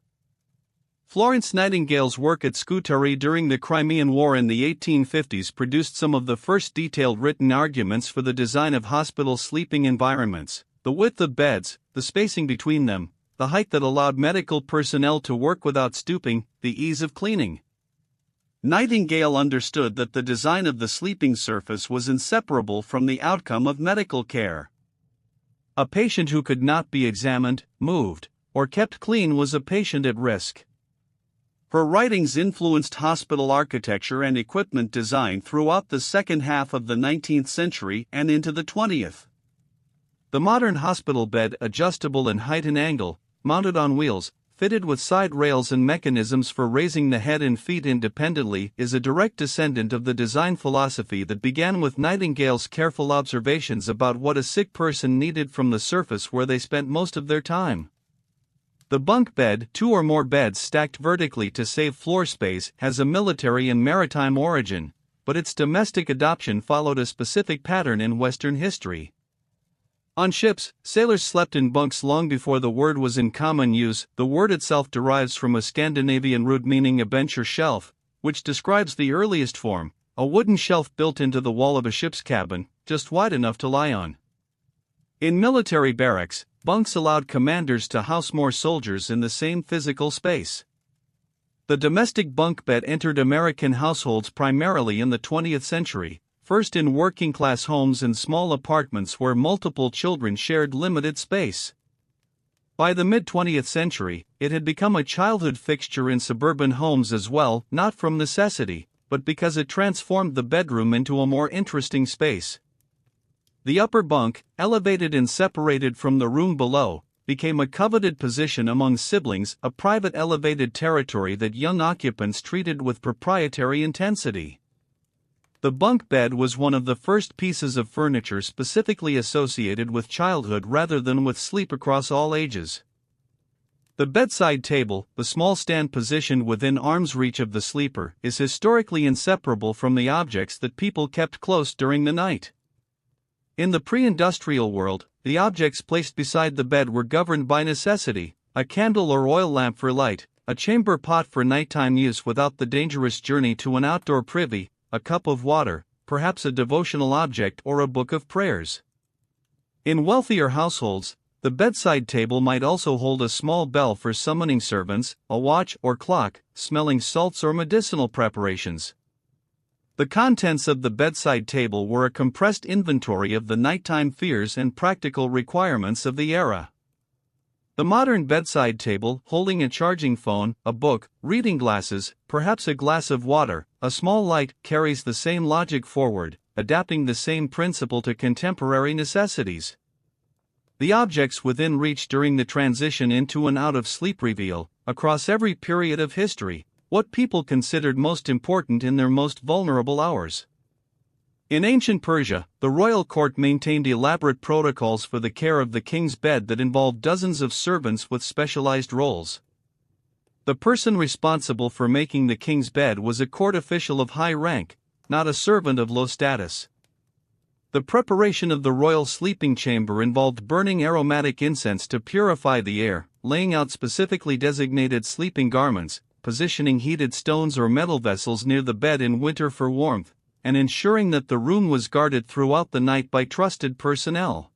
Florence Nightingale's work at Scutari during the Crimean War in the 1850s produced some of the first detailed written arguments for the design of hospital sleeping environments: the width of beds, the spacing between them, the height that allowed medical personnel to work without stooping, the ease of cleaning. Nightingale understood that the design of the sleeping surface was inseparable from the outcome of medical care. A patient who could not be examined, moved, or kept clean was a patient at risk. Her writings influenced hospital architecture and equipment design throughout the second half of the 19th century and into the 20th. The modern hospital bed, adjustable in height and angle, mounted on wheels, fitted with side rails and mechanisms for raising the head and feet independently, is a direct descendant of the design philosophy that began with Nightingale's careful observations about what a sick person needed from the surface where they spent most of their time. The bunk bed, two or more beds stacked vertically to save floor space, has a military and maritime origin, but its domestic adoption followed a specific pattern in Western history. On ships, sailors slept in bunks long before the word was in common use. The word itself derives from a Scandinavian root meaning a bench or shelf, which describes the earliest form, a wooden shelf built into the wall of a ship's cabin, just wide enough to lie on. In military barracks, bunks allowed commanders to house more soldiers in the same physical space. The domestic bunk bed entered American households primarily in the 20th century. First in working-class homes and small apartments where multiple children shared limited space. By the mid-20th century, it had become a childhood fixture in suburban homes as well, not from necessity, but because it transformed the bedroom into a more interesting space. The upper bunk, elevated and separated from the room below, became a coveted position among siblings, a private elevated territory that young occupants treated with proprietary intensity. The bunk bed was one of the first pieces of furniture specifically associated with childhood rather than with sleep across all ages. The bedside table, the small stand positioned within arm's reach of the sleeper, is historically inseparable from the objects that people kept close during the night. In the pre-industrial world, the objects placed beside the bed were governed by necessity: a candle or oil lamp for light, a chamber pot for nighttime use without the dangerous journey to an outdoor privy, a cup of water, perhaps a devotional object or a book of prayers. In wealthier households, the bedside table might also hold a small bell for summoning servants, a watch or clock, smelling salts or medicinal preparations. The contents of the bedside table were a compressed inventory of the nighttime fears and practical requirements of the era. The modern bedside table, holding a charging phone, a book, reading glasses, perhaps a glass of water, a small light, carries the same logic forward, adapting the same principle to contemporary necessities. The objects within reach during the transition into and out of sleep reveal, across every period of history, what people considered most important in their most vulnerable hours. In ancient Persia, the royal court maintained elaborate protocols for the care of the king's bed that involved dozens of servants with specialized roles. The person responsible for making the king's bed was a court official of high rank, not a servant of low status. The preparation of the royal sleeping chamber involved burning aromatic incense to purify the air, laying out specifically designated sleeping garments, positioning heated stones or metal vessels near the bed in winter for warmth, and ensuring that the room was guarded throughout the night by trusted personnel.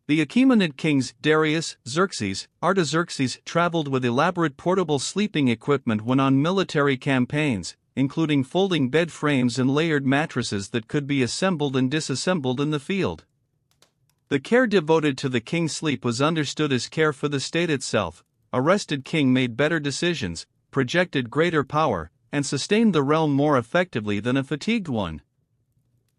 The Achaemenid kings Darius, Xerxes, Artaxerxes traveled with elaborate portable sleeping equipment when on military campaigns, including folding bed frames and layered mattresses that could be assembled and disassembled in the field. The care devoted to the king's sleep was understood as care for the state itself. A rested king made better decisions, projected greater power, and sustained the realm more effectively than a fatigued one.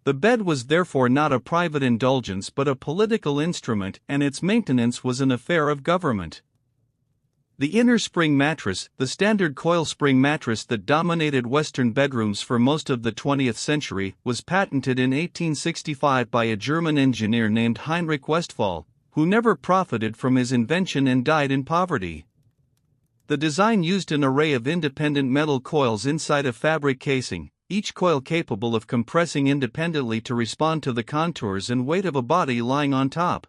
The bed was therefore not a private indulgence but a political instrument, and its maintenance was an affair of government. The inner spring mattress, the standard coil spring mattress that dominated Western bedrooms for most of the 20th century, was patented in 1865 by a German engineer named Heinrich Westphal, who never profited from his invention and died in poverty. The design used an array of independent metal coils inside a fabric casing, each coil capable of compressing independently to respond to the contours and weight of a body lying on top.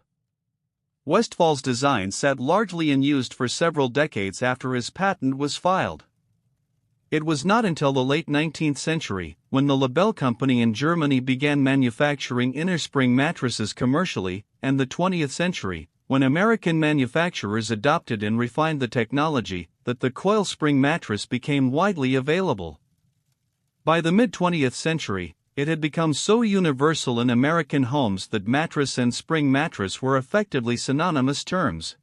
Westphal's design sat largely unused for several decades after his patent was filed. It was not until the late 19th century, when the Labelle Company in Germany began manufacturing inner spring mattresses commercially, and the 20th century, when American manufacturers adopted and refined the technology, that the coil spring mattress became widely available. By the mid-20th century, it had become so universal in American homes that mattress and spring mattress were effectively synonymous terms.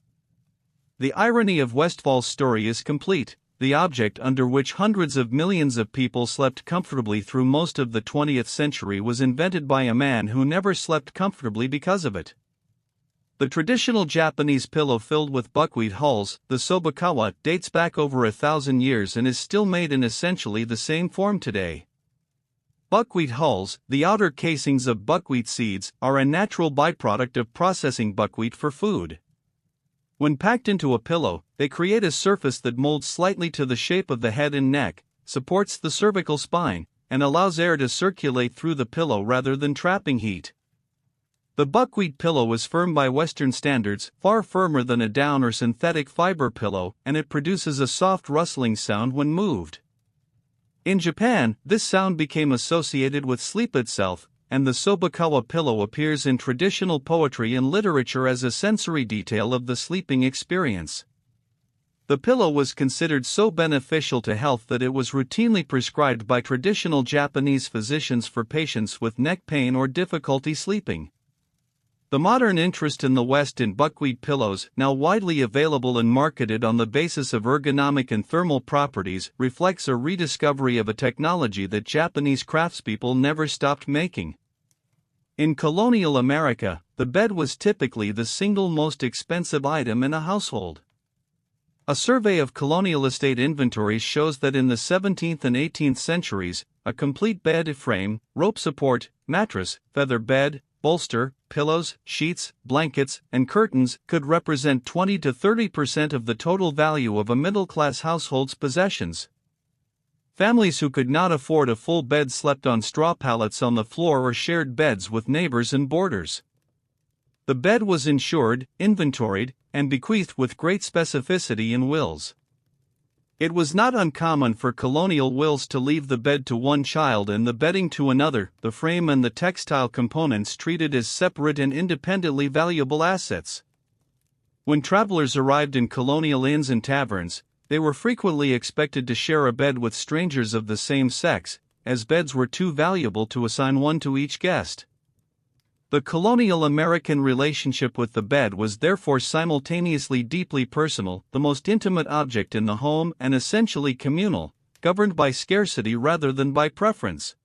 The irony of Westphal's story is complete. The object under which hundreds of millions of people slept comfortably through most of the 20th century was invented by a man who never slept comfortably because of it. The traditional Japanese pillow filled with buckwheat hulls, the sobakawa, dates back over 1,000 years and is still made in essentially the same form today. Buckwheat hulls, the outer casings of buckwheat seeds, are a natural byproduct of processing buckwheat for food. When packed into a pillow, they create a surface that molds slightly to the shape of the head and neck, supports the cervical spine, and allows air to circulate through the pillow rather than trapping heat. The buckwheat pillow is firm by Western standards, far firmer than a down or synthetic fiber pillow, and it produces a soft rustling sound when moved. In Japan, this sound became associated with sleep itself, and the sobakawa pillow appears in traditional poetry and literature as a sensory detail of the sleeping experience. The pillow was considered so beneficial to health that it was routinely prescribed by traditional Japanese physicians for patients with neck pain or difficulty sleeping. The modern interest in the West in buckwheat pillows, now widely available and marketed on the basis of ergonomic and thermal properties, reflects a rediscovery of a technology that Japanese craftspeople never stopped making. In colonial America, the bed was typically the single most expensive item in a household. A survey of colonial estate inventories shows that in the 17th and 18th centuries, a complete bed frame, rope support, mattress, feather bed, bolster, pillows, sheets, blankets, and curtains could represent 20 to 30% of the total value of a middle-class household's possessions. Families who could not afford a full bed slept on straw pallets on the floor or shared beds with neighbors and boarders. The bed was insured, inventoried, and bequeathed with great specificity in wills. It was not uncommon for colonial wills to leave the bed to one child and the bedding to another, the frame and the textile components treated as separate and independently valuable assets. When travelers arrived in colonial inns and taverns, they were frequently expected to share a bed with strangers of the same sex, as beds were too valuable to assign one to each guest. The colonial American relationship with the bed was therefore simultaneously deeply personal, the most intimate object in the home, and essentially communal, governed by scarcity rather than by preference.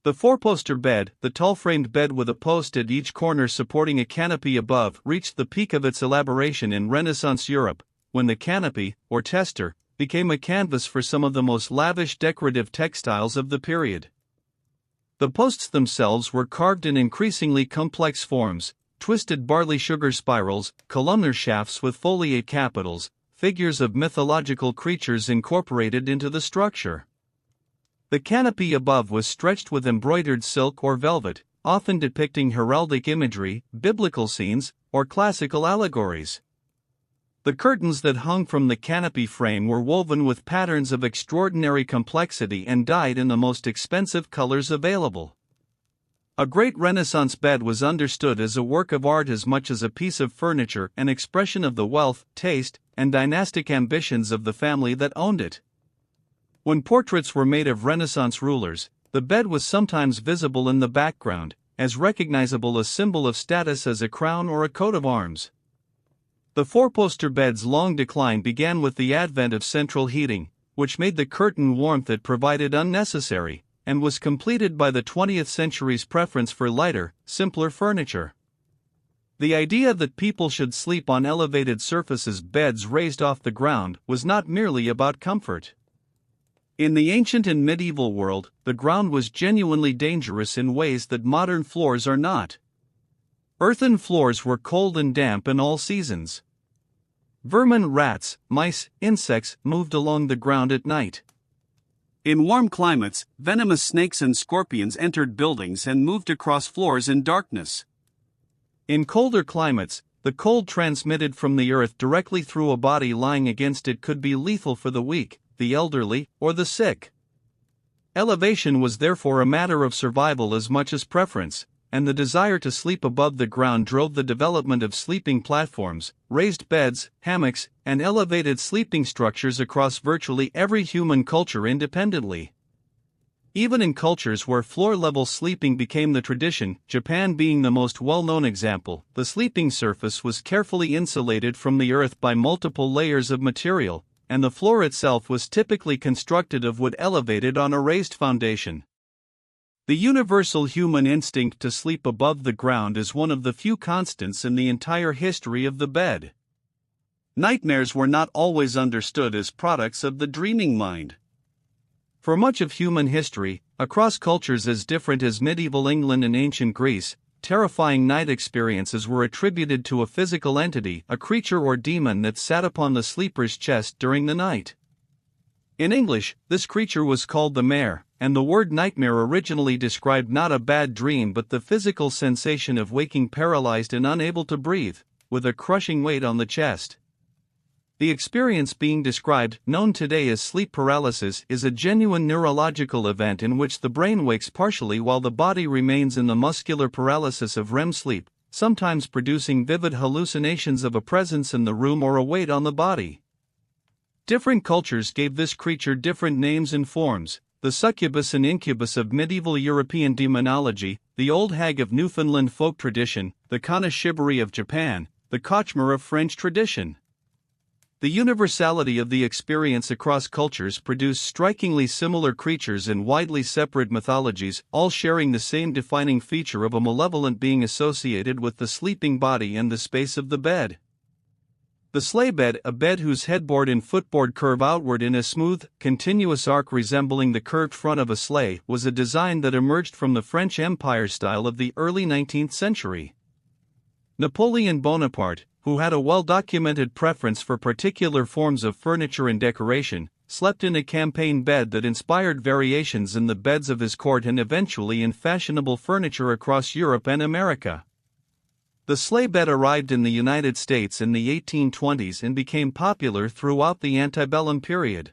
The four-poster bed, the tall-framed bed with a post at each corner supporting a canopy above, reached the peak of its elaboration in Renaissance Europe, when the canopy, or tester, became a canvas for some of the most lavish decorative textiles of the period. The posts themselves were carved in increasingly complex forms, twisted barley sugar spirals, columnar shafts with foliate capitals, figures of mythological creatures incorporated into the structure. The canopy above was stretched with embroidered silk or velvet, often depicting heraldic imagery, biblical scenes, or classical allegories. The curtains that hung from the canopy frame were woven with patterns of extraordinary complexity and dyed in the most expensive colors available. A great Renaissance bed was understood as a work of art as much as a piece of furniture, an expression of the wealth, taste, and dynastic ambitions of the family that owned it. When portraits were made of Renaissance rulers, the bed was sometimes visible in the background, as recognizable a symbol of status as a crown or a coat of arms. The four-poster bed's long decline began with the advent of central heating, which made the curtain warmth it provided unnecessary, and was completed by the 20th century's preference for lighter, simpler furniture. The idea that people should sleep on elevated surfaces, beds raised off the ground, was not merely about comfort. In the ancient and medieval world, the ground was genuinely dangerous in ways that modern floors are not. Earthen floors were cold and damp in all seasons. Vermin, rats, mice, insects moved along the ground at night. In warm climates, venomous snakes and scorpions entered buildings and moved across floors in darkness. In colder climates, the cold transmitted from the earth directly through a body lying against it could be lethal for the weak, the elderly, or the sick. Elevation was therefore a matter of survival as much as preference, and the desire to sleep above the ground drove the development of sleeping platforms, raised beds, hammocks, and elevated sleeping structures across virtually every human culture independently. Even in cultures where floor-level sleeping became the tradition, Japan being the most well-known example, the sleeping surface was carefully insulated from the earth by multiple layers of material, and the floor itself was typically constructed of wood elevated on a raised foundation. The universal human instinct to sleep above the ground is one of the few constants in the entire history of the bed. Nightmares were not always understood as products of the dreaming mind. For much of human history, across cultures as different as medieval England and ancient Greece, terrifying night experiences were attributed to a physical entity, a creature or demon that sat upon the sleeper's chest during the night. In English, this creature was called the mare, and the word nightmare originally described not a bad dream but the physical sensation of waking paralyzed and unable to breathe, with a crushing weight on the chest. The experience being described, known today as sleep paralysis, is a genuine neurological event in which the brain wakes partially while the body remains in the muscular paralysis of REM sleep, sometimes producing vivid hallucinations of a presence in the room or a weight on the body. Different cultures gave this creature different names and forms: the succubus and incubus of medieval European demonology, the old hag of Newfoundland folk tradition, the kanashibari of Japan, the cauchemar of French tradition. The universality of the experience across cultures produced strikingly similar creatures in widely separate mythologies, all sharing the same defining feature of a malevolent being associated with the sleeping body and the space of the bed. The sleigh bed, a bed whose headboard and footboard curve outward in a smooth, continuous arc resembling the curved front of a sleigh, was a design that emerged from the French Empire style of the early 19th century. Napoleon Bonaparte, who had a well-documented preference for particular forms of furniture and decoration, slept in a campaign bed that inspired variations in the beds of his court and eventually in fashionable furniture across Europe and America. The sleigh bed arrived in the United States in the 1820s and became popular throughout the antebellum period.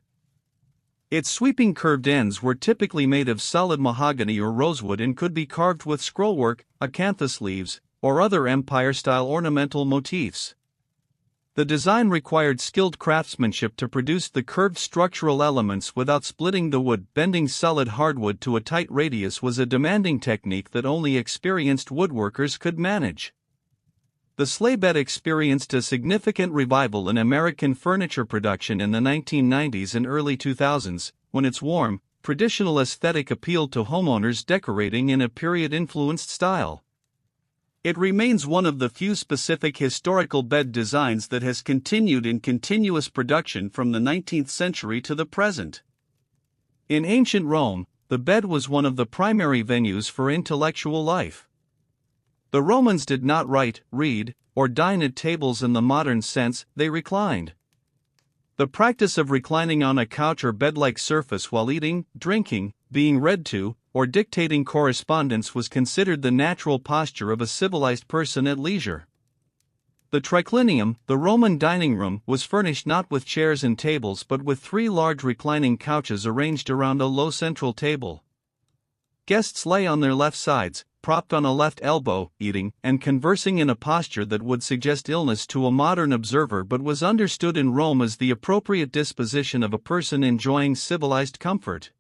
Its sweeping curved ends were typically made of solid mahogany or rosewood and could be carved with scrollwork, acanthus leaves, or other empire-style ornamental motifs. The design required skilled craftsmanship to produce the curved structural elements without splitting the wood. Bending solid hardwood to a tight radius was a demanding technique that only experienced woodworkers could manage. The sleigh bed experienced a significant revival in American furniture production in the 1990s and early 2000s, when its warm, traditional aesthetic appealed to homeowners decorating in a period-influenced style. It remains one of the few specific historical bed designs that has continued in continuous production from the 19th century to the present. In ancient Rome, the bed was one of the primary venues for intellectual life. The Romans did not write, read, or dine at tables in the modern sense, they reclined. The practice of reclining on a couch or bed-like surface while eating, drinking, being read to, or dictating correspondence was considered the natural posture of a civilized person at leisure. The triclinium, the Roman dining room, was furnished not with chairs and tables but with 3 large reclining couches arranged around a low central table. Guests lay on their left sides, propped on a left elbow, eating and conversing in a posture that would suggest illness to a modern observer but was understood in Rome as the appropriate disposition of a person enjoying civilized comfort.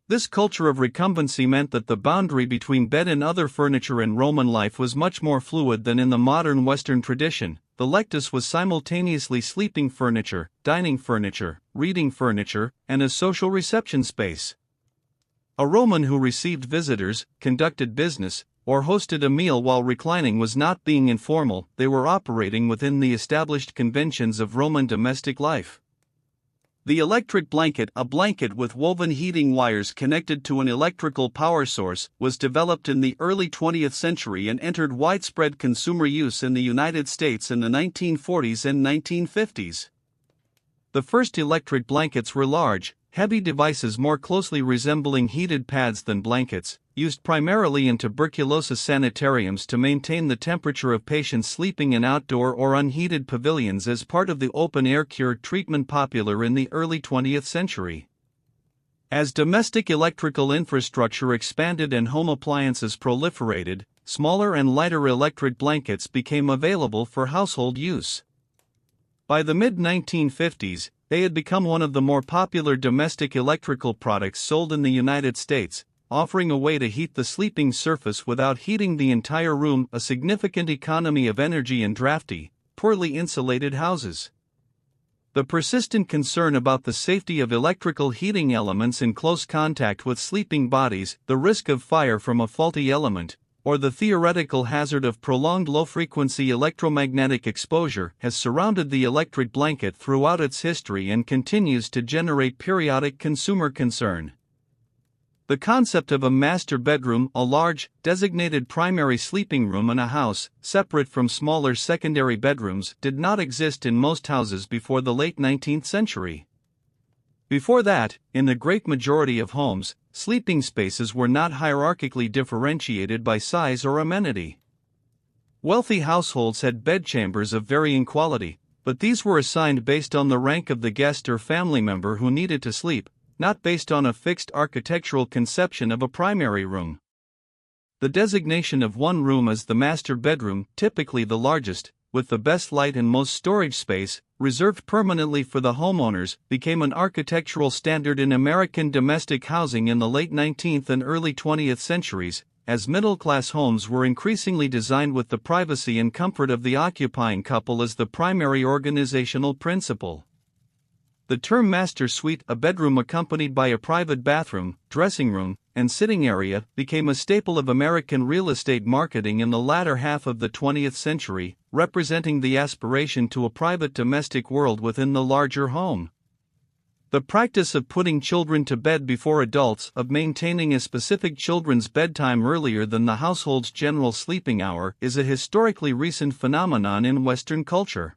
This culture of recumbency meant that the boundary between bed and other furniture in Roman life was much more fluid than in the modern Western tradition. The lectus was simultaneously sleeping furniture, dining furniture, reading furniture, and a social reception space. A Roman who received visitors, conducted business, or hosted a meal while reclining was not being informal, they were operating within the established conventions of Roman domestic life. The electric blanket, a blanket with woven heating wires connected to an electrical power source, was developed in the early 20th century and entered widespread consumer use in the United States in the 1940s and 1950s. The first electric blankets were large, heavy devices more closely resembling heated pads than blankets, used primarily in tuberculosis sanitariums to maintain the temperature of patients sleeping in outdoor or unheated pavilions as part of the open-air cure treatment popular in the early 20th century. As domestic electrical infrastructure expanded and home appliances proliferated, smaller and lighter electric blankets became available for household use. By the mid-1950s, they had become one of the more popular domestic electrical products sold in the United States, offering a way to heat the sleeping surface without heating the entire room, a significant economy of energy in drafty, poorly insulated houses. The persistent concern about the safety of electrical heating elements in close contact with sleeping bodies, the risk of fire from a faulty element, or the theoretical hazard of prolonged low-frequency electromagnetic exposure has surrounded the electric blanket throughout its history and continues to generate periodic consumer concern. The concept of a master bedroom, a large, designated primary sleeping room in a house, separate from smaller secondary bedrooms, did not exist in most houses before the late 19th century. Before that, in the great majority of homes, sleeping spaces were not hierarchically differentiated by size or amenity. Wealthy households had bedchambers of varying quality, but these were assigned based on the rank of the guest or family member who needed to sleep, not based on a fixed architectural conception of a primary room. The designation of one room as the master bedroom, typically the largest, with the best light and most storage space, reserved permanently for the homeowners, became an architectural standard in American domestic housing in the late 19th and early 20th centuries, as middle-class homes were increasingly designed with the privacy and comfort of the occupying couple as the primary organizational principle. The term master suite, a bedroom accompanied by a private bathroom, dressing room, and sitting area, became a staple of American real estate marketing in the latter half of the 20th century, representing the aspiration to a private domestic world within the larger home. The practice of putting children to bed before adults, of maintaining a specific children's bedtime earlier than the household's general sleeping hour, is a historically recent phenomenon in Western culture.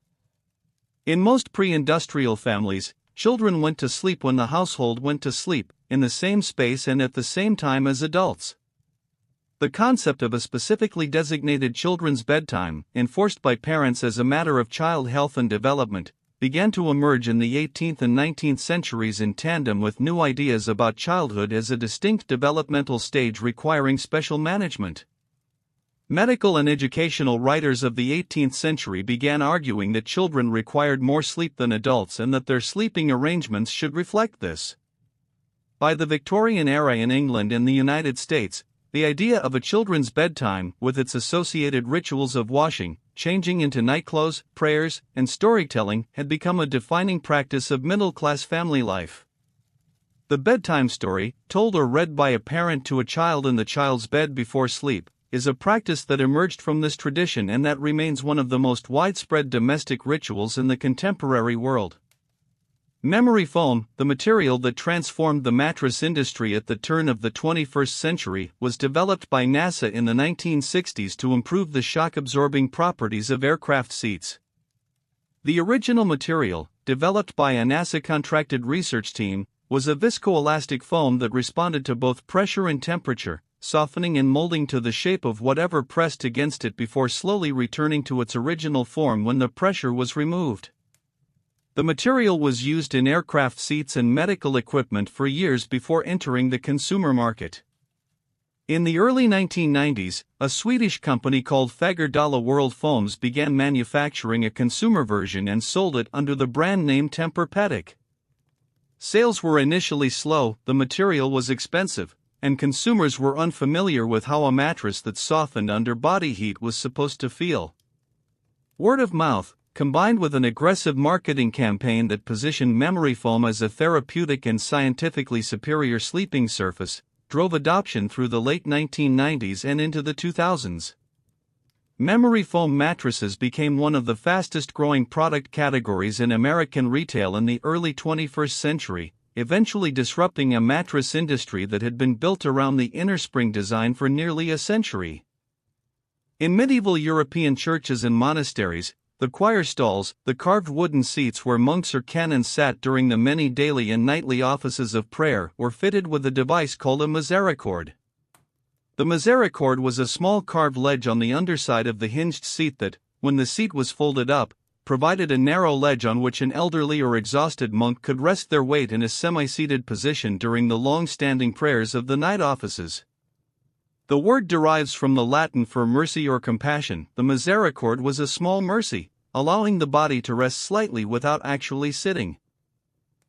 In most pre-industrial families, children went to sleep when the household went to sleep, in the same space and at the same time as adults. The concept of a specifically designated children's bedtime, enforced by parents as a matter of child health and development, began to emerge in the 18th and 19th centuries in tandem with new ideas about childhood as a distinct developmental stage requiring special management. Medical and educational writers of the 18th century began arguing that children required more sleep than adults and that their sleeping arrangements should reflect this. By the Victorian era in England and the United States, the idea of a children's bedtime, with its associated rituals of washing, changing into nightclothes, prayers, and storytelling, had become a defining practice of middle-class family life. The bedtime story, told or read by a parent to a child in the child's bed before sleep, is a practice that emerged from this tradition and that remains one of the most widespread domestic rituals in the contemporary world. Memory foam, the material that transformed the mattress industry at the turn of the 21st century, was developed by NASA in the 1960s to improve the shock-absorbing properties of aircraft seats. The original material, developed by a NASA-contracted research team, was a viscoelastic foam that responded to both pressure and temperature, softening and molding to the shape of whatever pressed against it before slowly returning to its original form when the pressure was removed. The material was used in aircraft seats and medical equipment for years before entering the consumer market. In the early 1990s, a Swedish company called Fagerdala World Foams began manufacturing a consumer version and sold it under the brand name Tempur-Pedic. Sales were initially slow, the material was expensive, and consumers were unfamiliar with how a mattress that softened under body heat was supposed to feel. Word of mouth, combined with an aggressive marketing campaign that positioned memory foam as a therapeutic and scientifically superior sleeping surface, drove adoption through the late 1990s and into the 2000s. Memory foam mattresses became one of the fastest-growing product categories in American retail in the early 21st century, eventually disrupting a mattress industry that had been built around the innerspring design for nearly a century. In medieval European churches and monasteries, the choir stalls, the carved wooden seats where monks or canons sat during the many daily and nightly offices of prayer, were fitted with a device called a misericord. The misericord was a small carved ledge on the underside of the hinged seat that, when the seat was folded up, provided a narrow ledge on which an elderly or exhausted monk could rest their weight in a semi-seated position during the long-standing prayers of the night offices. The word derives from the Latin for mercy or compassion. The misericord was a small mercy, allowing the body to rest slightly without actually sitting.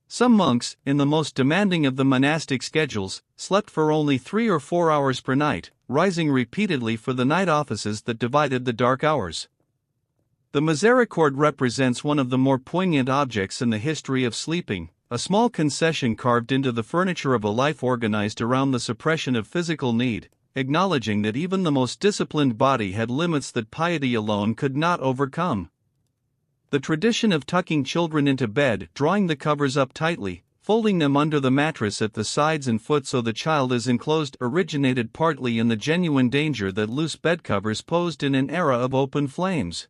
Some monks, in the most demanding of the monastic schedules, slept for only 3 or 4 hours per night, rising repeatedly for the night offices that divided the dark hours. The misericord represents one of the more poignant objects in the history of sleeping, a small concession carved into the furniture of a life organized around the suppression of physical need, acknowledging that even the most disciplined body had limits that piety alone could not overcome. The tradition of tucking children into bed, drawing the covers up tightly, folding them under the mattress at the sides and foot so the child is enclosed, originated partly in the genuine danger that loose bed covers posed in an era of open flames.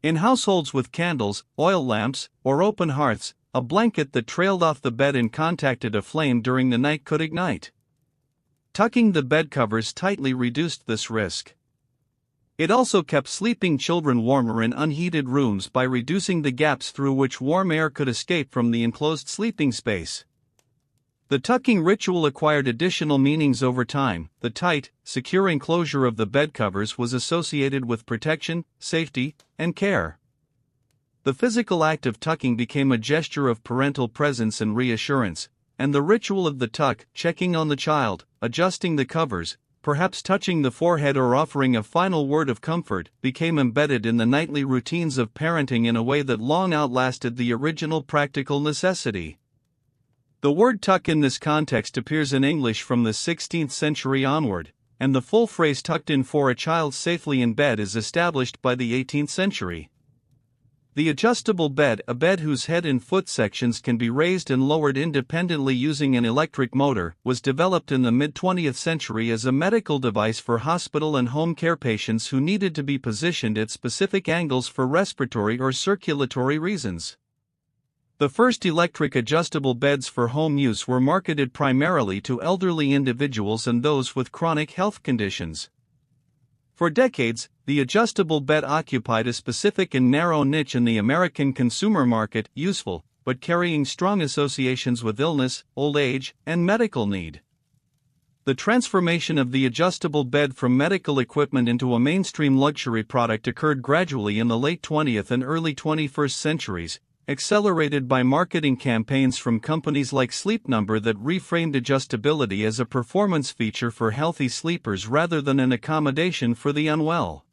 In households with candles, oil lamps, or open hearths, a blanket that trailed off the bed and contacted a flame during the night could ignite. Tucking the bed covers tightly reduced this risk. It also kept sleeping children warmer in unheated rooms by reducing the gaps through which warm air could escape from the enclosed sleeping space. The tucking ritual acquired additional meanings over time. The tight, secure enclosure of the bed covers was associated with protection, safety, and care. The physical act of tucking became a gesture of parental presence and reassurance, and the ritual of the tuck, checking on the child, adjusting the covers, perhaps touching the forehead or offering a final word of comfort, became embedded in the nightly routines of parenting in a way that long outlasted the original practical necessity. The word tuck in this context appears in English from the 16th century onward, and the full phrase tucked in for a child safely in bed is established by the 18th century. The adjustable bed, a bed whose head and foot sections can be raised and lowered independently using an electric motor, was developed in the mid-20th century as a medical device for hospital and home care patients who needed to be positioned at specific angles for respiratory or circulatory reasons. The first electric adjustable beds for home use were marketed primarily to elderly individuals and those with chronic health conditions. For decades, the adjustable bed occupied a specific and narrow niche in the American consumer market, useful, but carrying strong associations with illness, old age, and medical need. The transformation of the adjustable bed from medical equipment into a mainstream luxury product occurred gradually in the late 20th and early 21st centuries, accelerated by marketing campaigns from companies like Sleep Number that reframed adjustability as a performance feature for healthy sleepers rather than an accommodation for the unwell.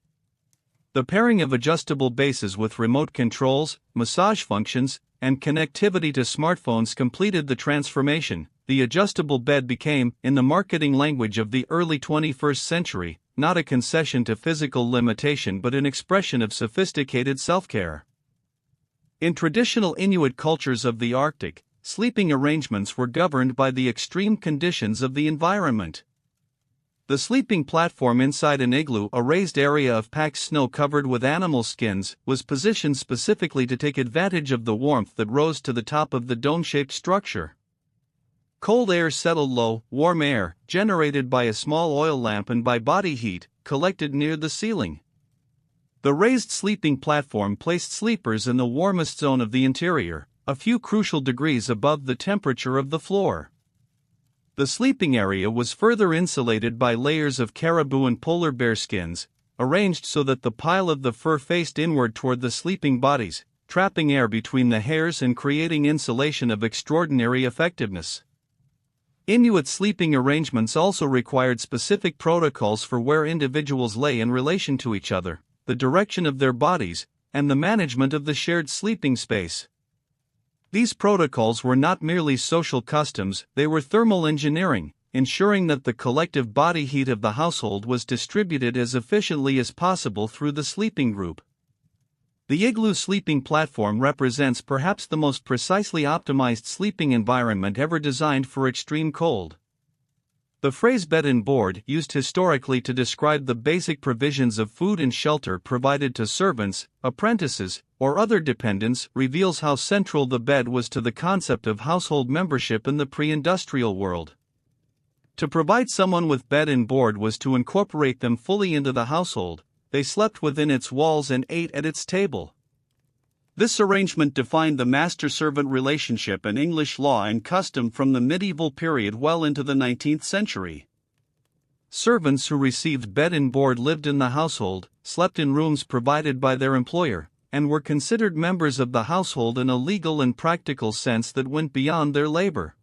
The pairing of adjustable bases with remote controls, massage functions, and connectivity to smartphones completed the transformation. The adjustable bed became, in the marketing language of the early 21st century, not a concession to physical limitation but an expression of sophisticated self-care. In traditional Inuit cultures of the Arctic, sleeping arrangements were governed by the extreme conditions of the environment. The sleeping platform inside an igloo, a raised area of packed snow covered with animal skins, was positioned specifically to take advantage of the warmth that rose to the top of the dome-shaped structure. Cold air settled low, warm air, generated by a small oil lamp and by body heat, collected near the ceiling. The raised sleeping platform placed sleepers in the warmest zone of the interior, a few crucial degrees above the temperature of the floor. The sleeping area was further insulated by layers of caribou and polar bear skins, arranged so that the pile of the fur faced inward toward the sleeping bodies, trapping air between the hairs and creating insulation of extraordinary effectiveness. Inuit sleeping arrangements also required specific protocols for where individuals lay in relation to each other, the direction of their bodies, and the management of the shared sleeping space. These protocols were not merely social customs, they were thermal engineering, ensuring that the collective body heat of the household was distributed as efficiently as possible through the sleeping group. The igloo sleeping platform represents perhaps the most precisely optimized sleeping environment ever designed for extreme cold. The phrase bed and board, used historically to describe the basic provisions of food and shelter provided to servants, apprentices, or other dependents, reveals how central the bed was to the concept of household membership in the pre-industrial world. To provide someone with bed and board was to incorporate them fully into the household. They slept within its walls and ate at its table. This arrangement defined the master-servant relationship in English law and custom from the medieval period well into the 19th century. Servants who received bed and board lived in the household, slept in rooms provided by their employer, and were considered members of the household in a legal and practical sense that went beyond their labor.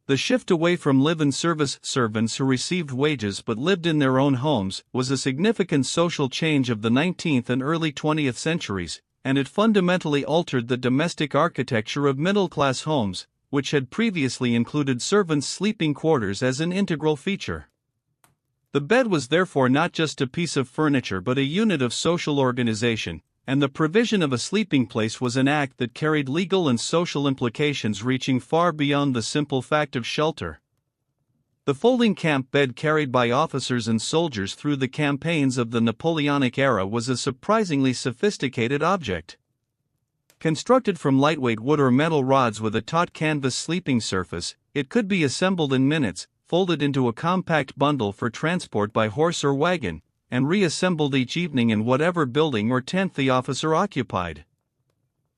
The shift away from live-in service servants who received wages but lived in their own homes was a significant social change of the 19th and early 20th centuries, and it fundamentally altered the domestic architecture of middle-class homes, which had previously included servants' sleeping quarters as an integral feature. The bed was therefore not just a piece of furniture but a unit of social organization, and the provision of a sleeping place was an act that carried legal and social implications reaching far beyond the simple fact of shelter. The folding camp bed carried by officers and soldiers through the campaigns of the Napoleonic era was a surprisingly sophisticated object. Constructed from lightweight wood or metal rods with a taut canvas sleeping surface, it could be assembled in minutes, folded into a compact bundle for transport by horse or wagon, and reassembled each evening in whatever building or tent the officer occupied.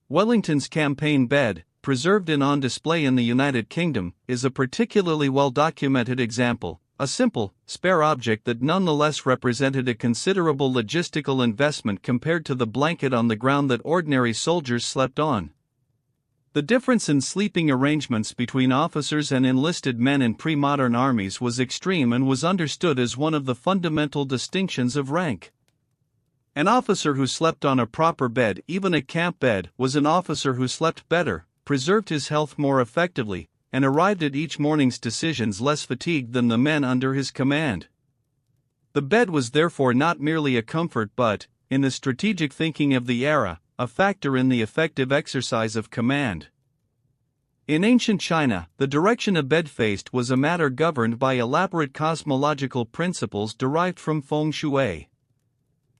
Wellington's campaign bed, preserved and on display in the United Kingdom, is a particularly well-documented example, a simple, spare object that nonetheless represented a considerable logistical investment compared to the blanket on the ground that ordinary soldiers slept on. The difference in sleeping arrangements between officers and enlisted men in pre-modern armies was extreme and was understood as one of the fundamental distinctions of rank. An officer who slept on a proper bed, even a camp bed, was an officer who slept better, preserved his health more effectively, and arrived at each morning's decisions less fatigued than the men under his command. The bed was therefore not merely a comfort but, in the strategic thinking of the era, a factor in the effective exercise of command. In ancient China, the direction a bed faced was a matter governed by elaborate cosmological principles derived from feng shui.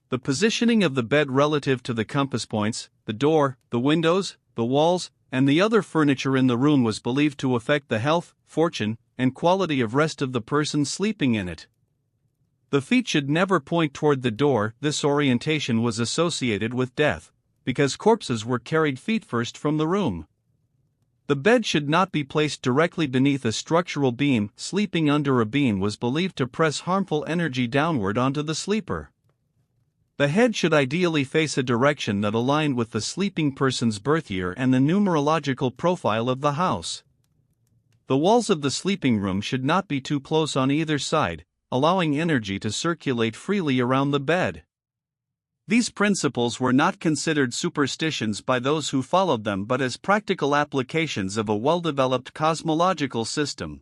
The positioning of the bed relative to the compass points, the door, the windows, the walls, and the other furniture in the room was believed to affect the health, fortune, and quality of rest of the person sleeping in it. The feet should never point toward the door. This orientation was associated with death, because corpses were carried feet first from the room. The bed should not be placed directly beneath a structural beam. Sleeping under a beam was believed to press harmful energy downward onto the sleeper. The head should ideally face a direction that aligned with the sleeping person's birth year and the numerological profile of the house. The walls of the sleeping room should not be too close on either side, allowing energy to circulate freely around the bed. These principles were not considered superstitions by those who followed them but as practical applications of a well-developed cosmological system.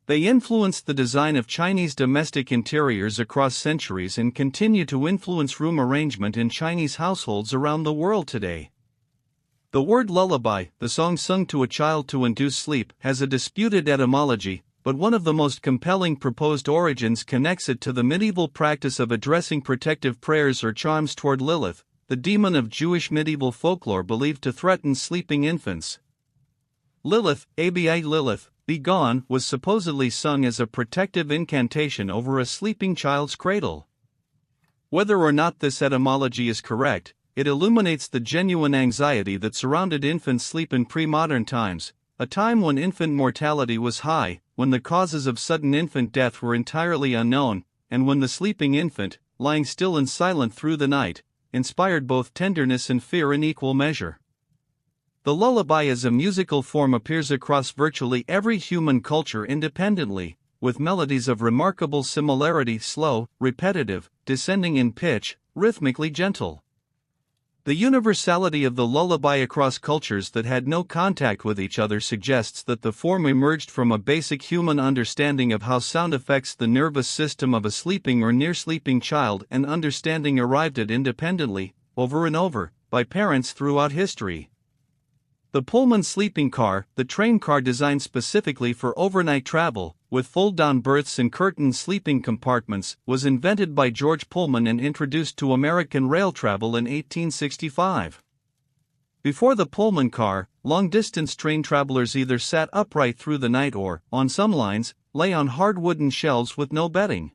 They influenced the design of Chinese domestic interiors across centuries and continue to influence room arrangement in Chinese households around the world today. The word lullaby, the song sung to a child to induce sleep, has a disputed etymology, but one of the most compelling proposed origins connects it to the medieval practice of addressing protective prayers or charms toward Lilith, the demon of Jewish medieval folklore believed to threaten sleeping infants. Lilith, aka Lilith, be gone, was supposedly sung as a protective incantation over a sleeping child's cradle. Whether or not this etymology is correct, it illuminates the genuine anxiety that surrounded infant sleep in pre-modern times, a time when infant mortality was high, when the causes of sudden infant death were entirely unknown, and when the sleeping infant, lying still and silent through the night, inspired both tenderness and fear in equal measure. The lullaby as a musical form appears across virtually every human culture independently, with melodies of remarkable similarity: slow, repetitive, descending in pitch, rhythmically gentle. The universality of the lullaby across cultures that had no contact with each other suggests that the form emerged from a basic human understanding of how sound affects the nervous system of a sleeping or near-sleeping child, and understanding arrived at independently, over and over, by parents throughout history. The Pullman sleeping car, the train car designed specifically for overnight travel, with fold-down berths and curtained sleeping compartments, was invented by George Pullman and introduced to American rail travel in 1865. Before the Pullman car, long-distance train travelers either sat upright through the night or, on some lines, lay on hard wooden shelves with no bedding.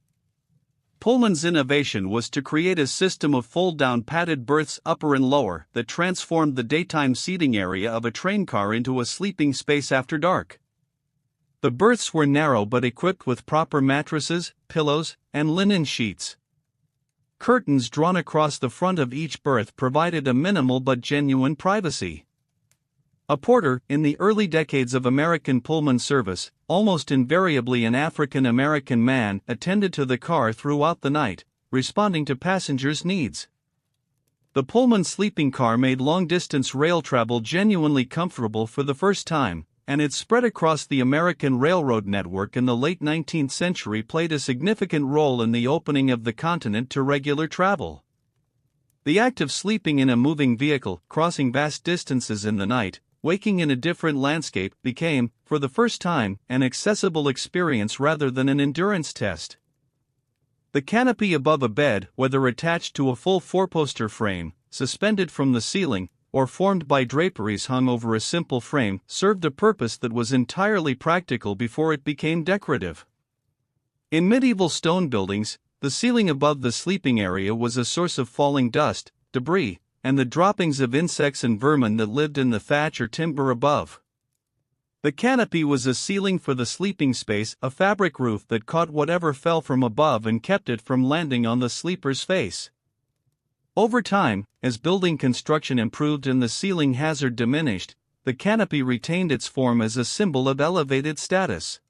Pullman's innovation was to create a system of fold-down padded berths upper and lower that transformed the daytime seating area of a train car into a sleeping space after dark. The berths were narrow but equipped with proper mattresses, pillows, and linen sheets. Curtains drawn across the front of each berth provided a minimal but genuine privacy. A porter, in the early decades of American Pullman service, almost invariably an African American man, attended to the car throughout the night, responding to passengers' needs. The Pullman sleeping car made long-distance rail travel genuinely comfortable for the first time, and its spread across the American railroad network in the late 19th century played a significant role in the opening of the continent to regular travel. The act of sleeping in a moving vehicle, crossing vast distances in the night, waking in a different landscape, became, for the first time, an accessible experience rather than an endurance test. The canopy above a bed, whether attached to a full four-poster frame, suspended from the ceiling, or formed by draperies hung over a simple frame, served a purpose that was entirely practical before it became decorative. In medieval stone buildings, the ceiling above the sleeping area was a source of falling dust, debris, and the droppings of insects and vermin that lived in the thatch or timber above. The canopy was a ceiling for the sleeping space, a fabric roof that caught whatever fell from above and kept it from landing on the sleeper's face. Over time, as building construction improved and the ceiling hazard diminished, the canopy retained its form as a symbol of elevated status.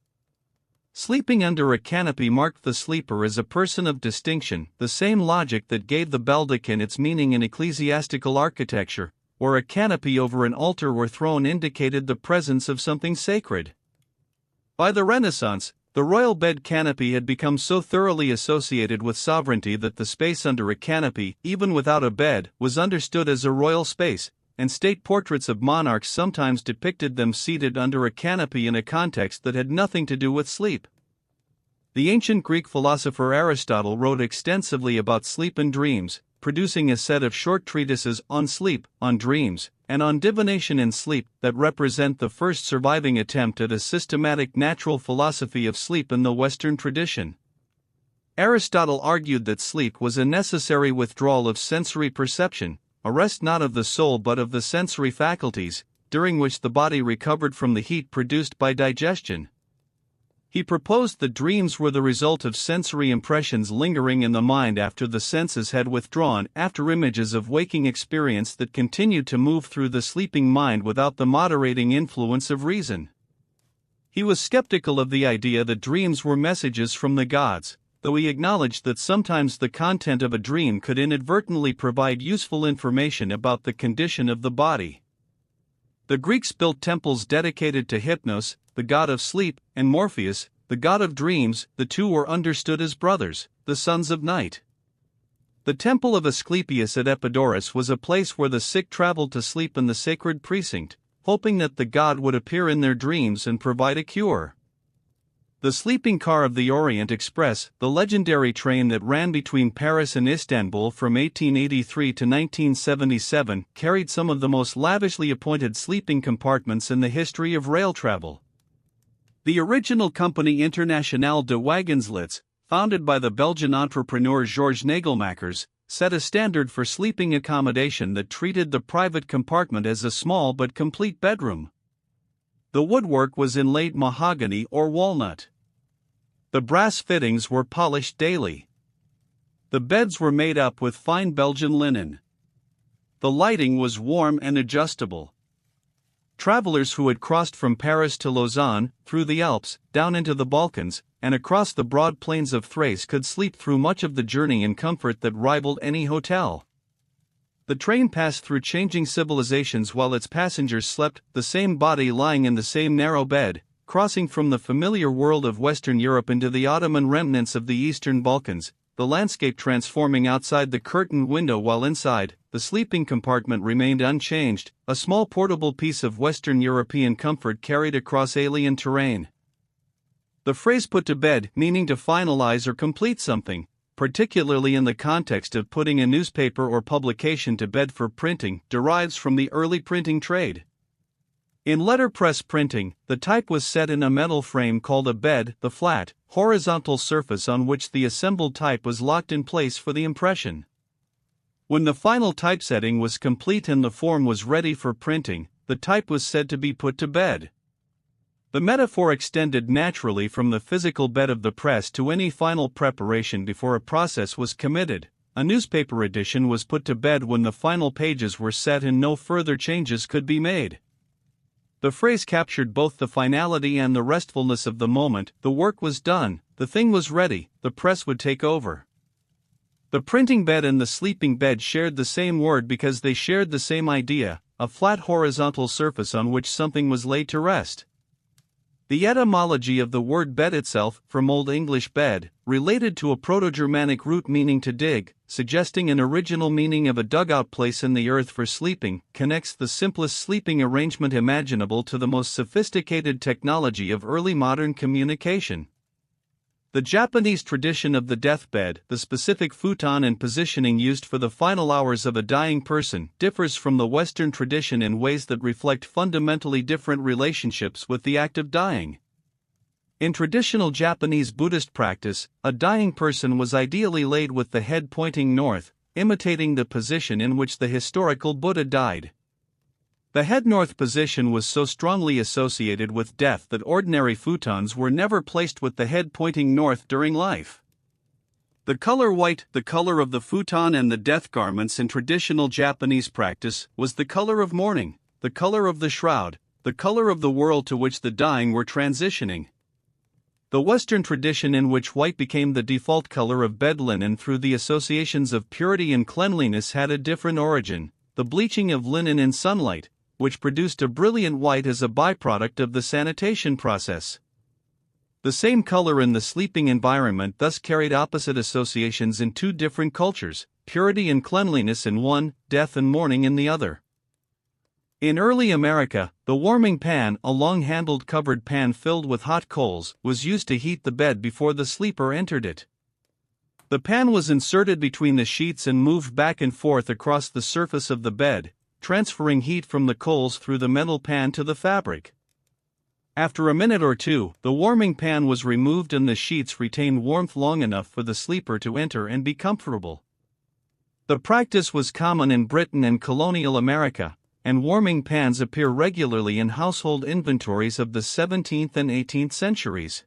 Sleeping under a canopy marked the sleeper as a person of distinction, the same logic that gave the baldachin its meaning in ecclesiastical architecture, where a canopy over an altar or throne indicated the presence of something sacred. By the Renaissance, the royal bed canopy had become so thoroughly associated with sovereignty that the space under a canopy, even without a bed, was understood as a royal space, and state portraits of monarchs sometimes depicted them seated under a canopy in a context that had nothing to do with sleep. The ancient Greek philosopher Aristotle wrote extensively about sleep and dreams, producing a set of short treatises on sleep, on dreams, and on divination in sleep that represent the first surviving attempt at a systematic natural philosophy of sleep in the Western tradition. Aristotle argued that sleep was a necessary withdrawal of sensory perception, a rest not of the soul but of the sensory faculties, during which the body recovered from the heat produced by digestion. He proposed that dreams were the result of sensory impressions lingering in the mind after the senses had withdrawn, after images of waking experience that continued to move through the sleeping mind without the moderating influence of reason. He was skeptical of the idea that dreams were messages from the gods, though he acknowledged that sometimes the content of a dream could inadvertently provide useful information about the condition of the body. The Greeks built temples dedicated to Hypnos, the god of sleep, and Morpheus, the god of dreams. The two were understood as brothers, the sons of night. The temple of Asclepius at Epidaurus was a place where the sick traveled to sleep in the sacred precinct, hoping that the god would appear in their dreams and provide a cure. The sleeping car of the Orient Express, the legendary train that ran between Paris and Istanbul from 1883 to 1977, carried some of the most lavishly appointed sleeping compartments in the history of rail travel. The original company Internationale de Wagenslits, founded by the Belgian entrepreneur Georges Nagelmakers, set a standard for sleeping accommodation that treated the private compartment as a small but complete bedroom. The woodwork was inlaid mahogany or walnut. The brass fittings were polished daily. The beds were made up with fine Belgian linen. The lighting was warm and adjustable. Travelers who had crossed from Paris to Lausanne, through the Alps, down into the Balkans, and across the broad plains of Thrace could sleep through much of the journey in comfort that rivaled any hotel. The train passed through changing civilizations while its passengers slept, the same body lying in the same narrow bed, crossing from the familiar world of Western Europe into the Ottoman remnants of the Eastern Balkans, the landscape transforming outside the curtained window while inside, the sleeping compartment remained unchanged, a small portable piece of Western European comfort carried across alien terrain. The phrase put to bed, meaning to finalize or complete something, particularly in the context of putting a newspaper or publication to bed for printing, derives from the early printing trade. In letterpress printing, the type was set in a metal frame called a bed, the flat, horizontal surface on which the assembled type was locked in place for the impression. When the final typesetting was complete and the form was ready for printing, the type was said to be put to bed. The metaphor extended naturally from the physical bed of the press to any final preparation before a process was committed. A newspaper edition was put to bed when the final pages were set and no further changes could be made. The phrase captured both the finality and the restfulness of the moment. The work was done, the thing was ready, the press would take over. The printing bed and the sleeping bed shared the same word because they shared the same idea, a flat horizontal surface on which something was laid to rest. The etymology of the word bed itself, from Old English bed, related to a Proto-Germanic root meaning to dig, suggesting an original meaning of a dugout place in the earth for sleeping, connects the simplest sleeping arrangement imaginable to the most sophisticated technology of early modern communication. The Japanese tradition of the deathbed, the specific futon and positioning used for the final hours of a dying person, differs from the Western tradition in ways that reflect fundamentally different relationships with the act of dying. In traditional Japanese Buddhist practice, a dying person was ideally laid with the head pointing north, imitating the position in which the historical Buddha died. The head-north position was so strongly associated with death that ordinary futons were never placed with the head pointing north during life. The color white, the color of the futon and the death garments in traditional Japanese practice, was the color of mourning, the color of the shroud, the color of the world to which the dying were transitioning. The Western tradition in which white became the default color of bed linen through the associations of purity and cleanliness had a different origin, the bleaching of linen in sunlight, which produced a brilliant white as a byproduct of the sanitation process. The same color in the sleeping environment thus carried opposite associations in two different cultures, purity and cleanliness in one, death and mourning in the other. In early America, the warming pan, a long-handled covered pan filled with hot coals, was used to heat the bed before the sleeper entered it. The pan was inserted between the sheets and moved back and forth across the surface of the bed, transferring heat from the coals through the metal pan to the fabric. After a minute or two, the warming pan was removed and the sheets retained warmth long enough for the sleeper to enter and be comfortable. The practice was common in Britain and colonial America, and warming pans appear regularly in household inventories of the 17th and 18th centuries.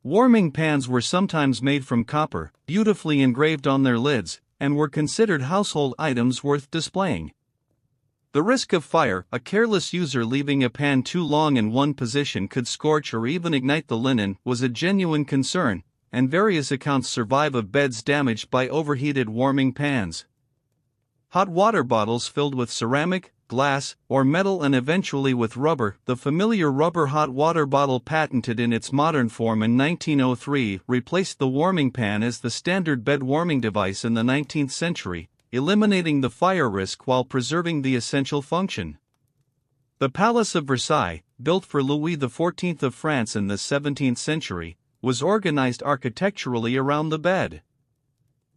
Warming pans were sometimes made from copper, beautifully engraved on their lids, and were considered household items worth displaying. The risk of fire, a careless user leaving a pan too long in one position could scorch or even ignite the linen, was a genuine concern, and various accounts survive of beds damaged by overheated warming pans. Hot water bottles filled with ceramic, glass, or metal and eventually with rubber, the familiar rubber hot water bottle patented in its modern form in 1903, replaced the warming pan as the standard bed warming device in the 19th century, eliminating the fire risk while preserving the essential function. The Palace of Versailles, built for Louis XIV of France in the 17th century, was organized architecturally around the bed.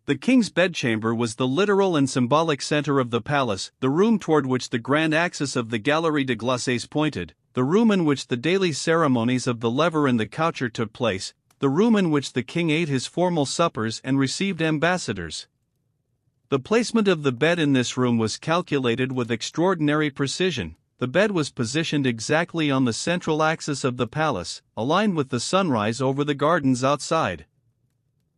The king's bedchamber was the literal and symbolic center of the palace, the room toward which the grand axis of the Galerie de Glaces pointed, the room in which the daily ceremonies of the lever and the coucher took place, the room in which the king ate his formal suppers and received ambassadors. The placement of the bed in this room was calculated with extraordinary precision. The bed was positioned exactly on the central axis of the palace, aligned with the sunrise over the gardens outside.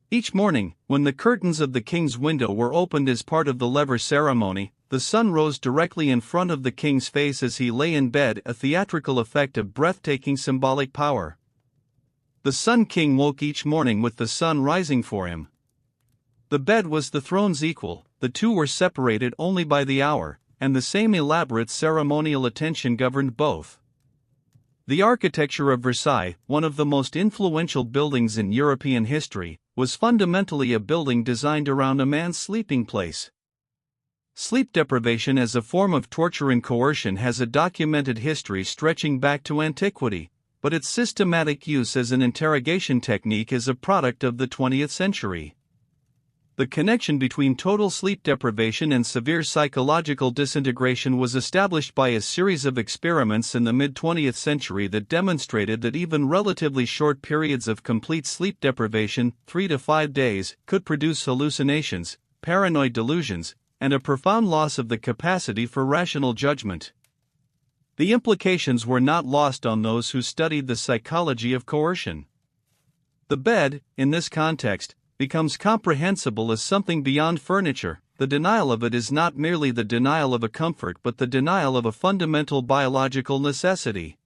Each morning, when the curtains of the king's window were opened as part of the lever ceremony, the sun rose directly in front of the king's face as he lay in bed, a theatrical effect of breathtaking symbolic power. The Sun King woke each morning with the sun rising for him. The bed was the throne's equal, the two were separated only by the hour, and the same elaborate ceremonial attention governed both. The architecture of Versailles, one of the most influential buildings in European history, was fundamentally a building designed around a man's sleeping place. Sleep deprivation as a form of torture and coercion has a documented history stretching back to antiquity, but its systematic use as an interrogation technique is a product of the 20th century. The connection between total sleep deprivation and severe psychological disintegration was established by a series of experiments in the mid-20th century that demonstrated that even relatively short periods of complete sleep deprivation, 3 to 5 days, could produce hallucinations, paranoid delusions, and a profound loss of the capacity for rational judgment. The implications were not lost on those who studied the psychology of coercion. The bed, in this context, becomes comprehensible as something beyond furniture. The denial of it is not merely the denial of a comfort but the denial of a fundamental biological necessity.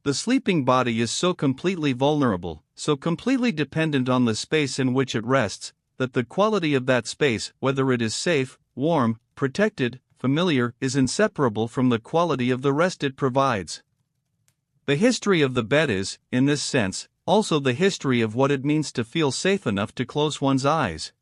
The sleeping body is so completely vulnerable, so completely dependent on the space in which it rests, that the quality of that space, whether it is safe, warm, protected, familiar, is inseparable from the quality of the rest it provides. The history of the bed is, in this sense, also the history of what it means to feel safe enough to close one's eyes.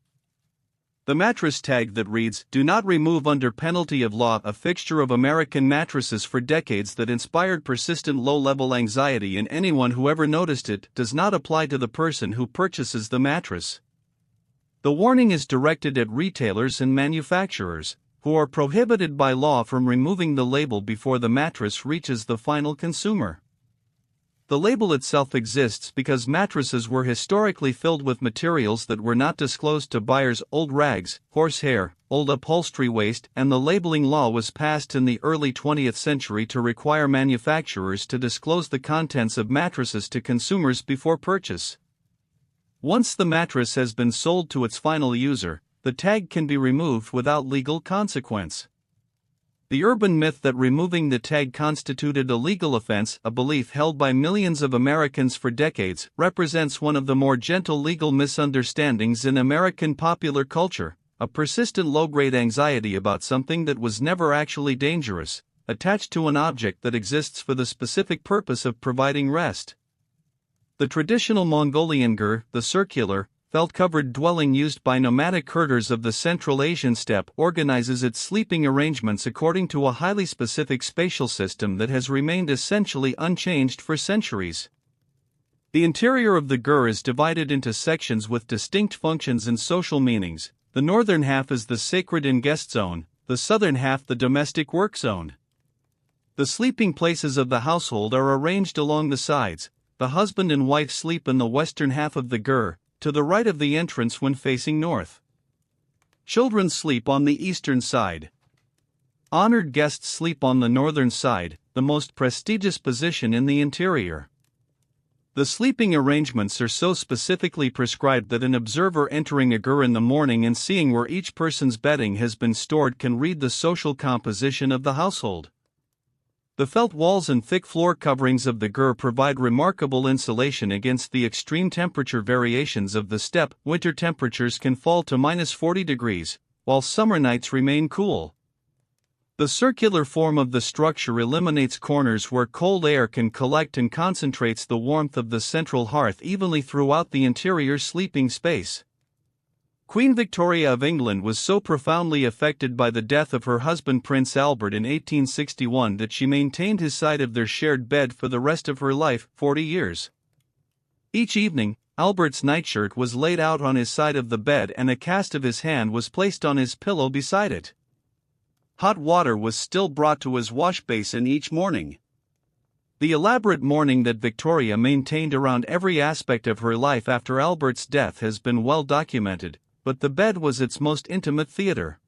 The mattress tag that reads, "Do not remove under penalty of law," a fixture of American mattresses for decades that inspired persistent low-level anxiety in anyone who ever noticed it, does not apply to the person who purchases the mattress. The warning is directed at retailers and manufacturers, who are prohibited by law from removing the label before the mattress reaches the final consumer. The label itself exists because mattresses were historically filled with materials that were not disclosed to buyers: old rags, horsehair, old upholstery waste, and the labeling law was passed in the early 20th century to require manufacturers to disclose the contents of mattresses to consumers before purchase. Once the mattress has been sold to its final user, the tag can be removed without legal consequence. The urban myth that removing the tag constituted a legal offense, a belief held by millions of Americans for decades, represents one of the more gentle legal misunderstandings in American popular culture, a persistent low-grade anxiety about something that was never actually dangerous, attached to an object that exists for the specific purpose of providing rest. The traditional Mongolian gur, the circular, felt-covered dwelling used by nomadic herders of the Central Asian steppe, organizes its sleeping arrangements according to a highly specific spatial system that has remained essentially unchanged for centuries. The interior of the gur is divided into sections with distinct functions and social meanings. The northern half is the sacred and guest zone, the southern half the domestic work zone. The sleeping places of the household are arranged along the sides. The husband and wife sleep in the western half of the gur, to the right of the entrance when facing north. Children sleep on the eastern side. Honored guests sleep on the northern side, the most prestigious position in the interior. The sleeping arrangements are so specifically prescribed that an observer entering a gur in the morning and seeing where each person's bedding has been stored can read the social composition of the household. The felt walls and thick floor coverings of the gur provide remarkable insulation against the extreme temperature variations of the steppe. Winter temperatures can fall to -40 degrees, while summer nights remain cool. The circular form of the structure eliminates corners where cold air can collect and concentrates the warmth of the central hearth evenly throughout the interior sleeping space. Queen Victoria of England was so profoundly affected by the death of her husband Prince Albert in 1861 that she maintained his side of their shared bed for the rest of her life, 40 years. Each evening, Albert's nightshirt was laid out on his side of the bed and a cast of his hand was placed on his pillow beside it. Hot water was still brought to his wash basin each morning. The elaborate mourning that Victoria maintained around every aspect of her life after Albert's death has been well documented, but the bed was its most intimate theater.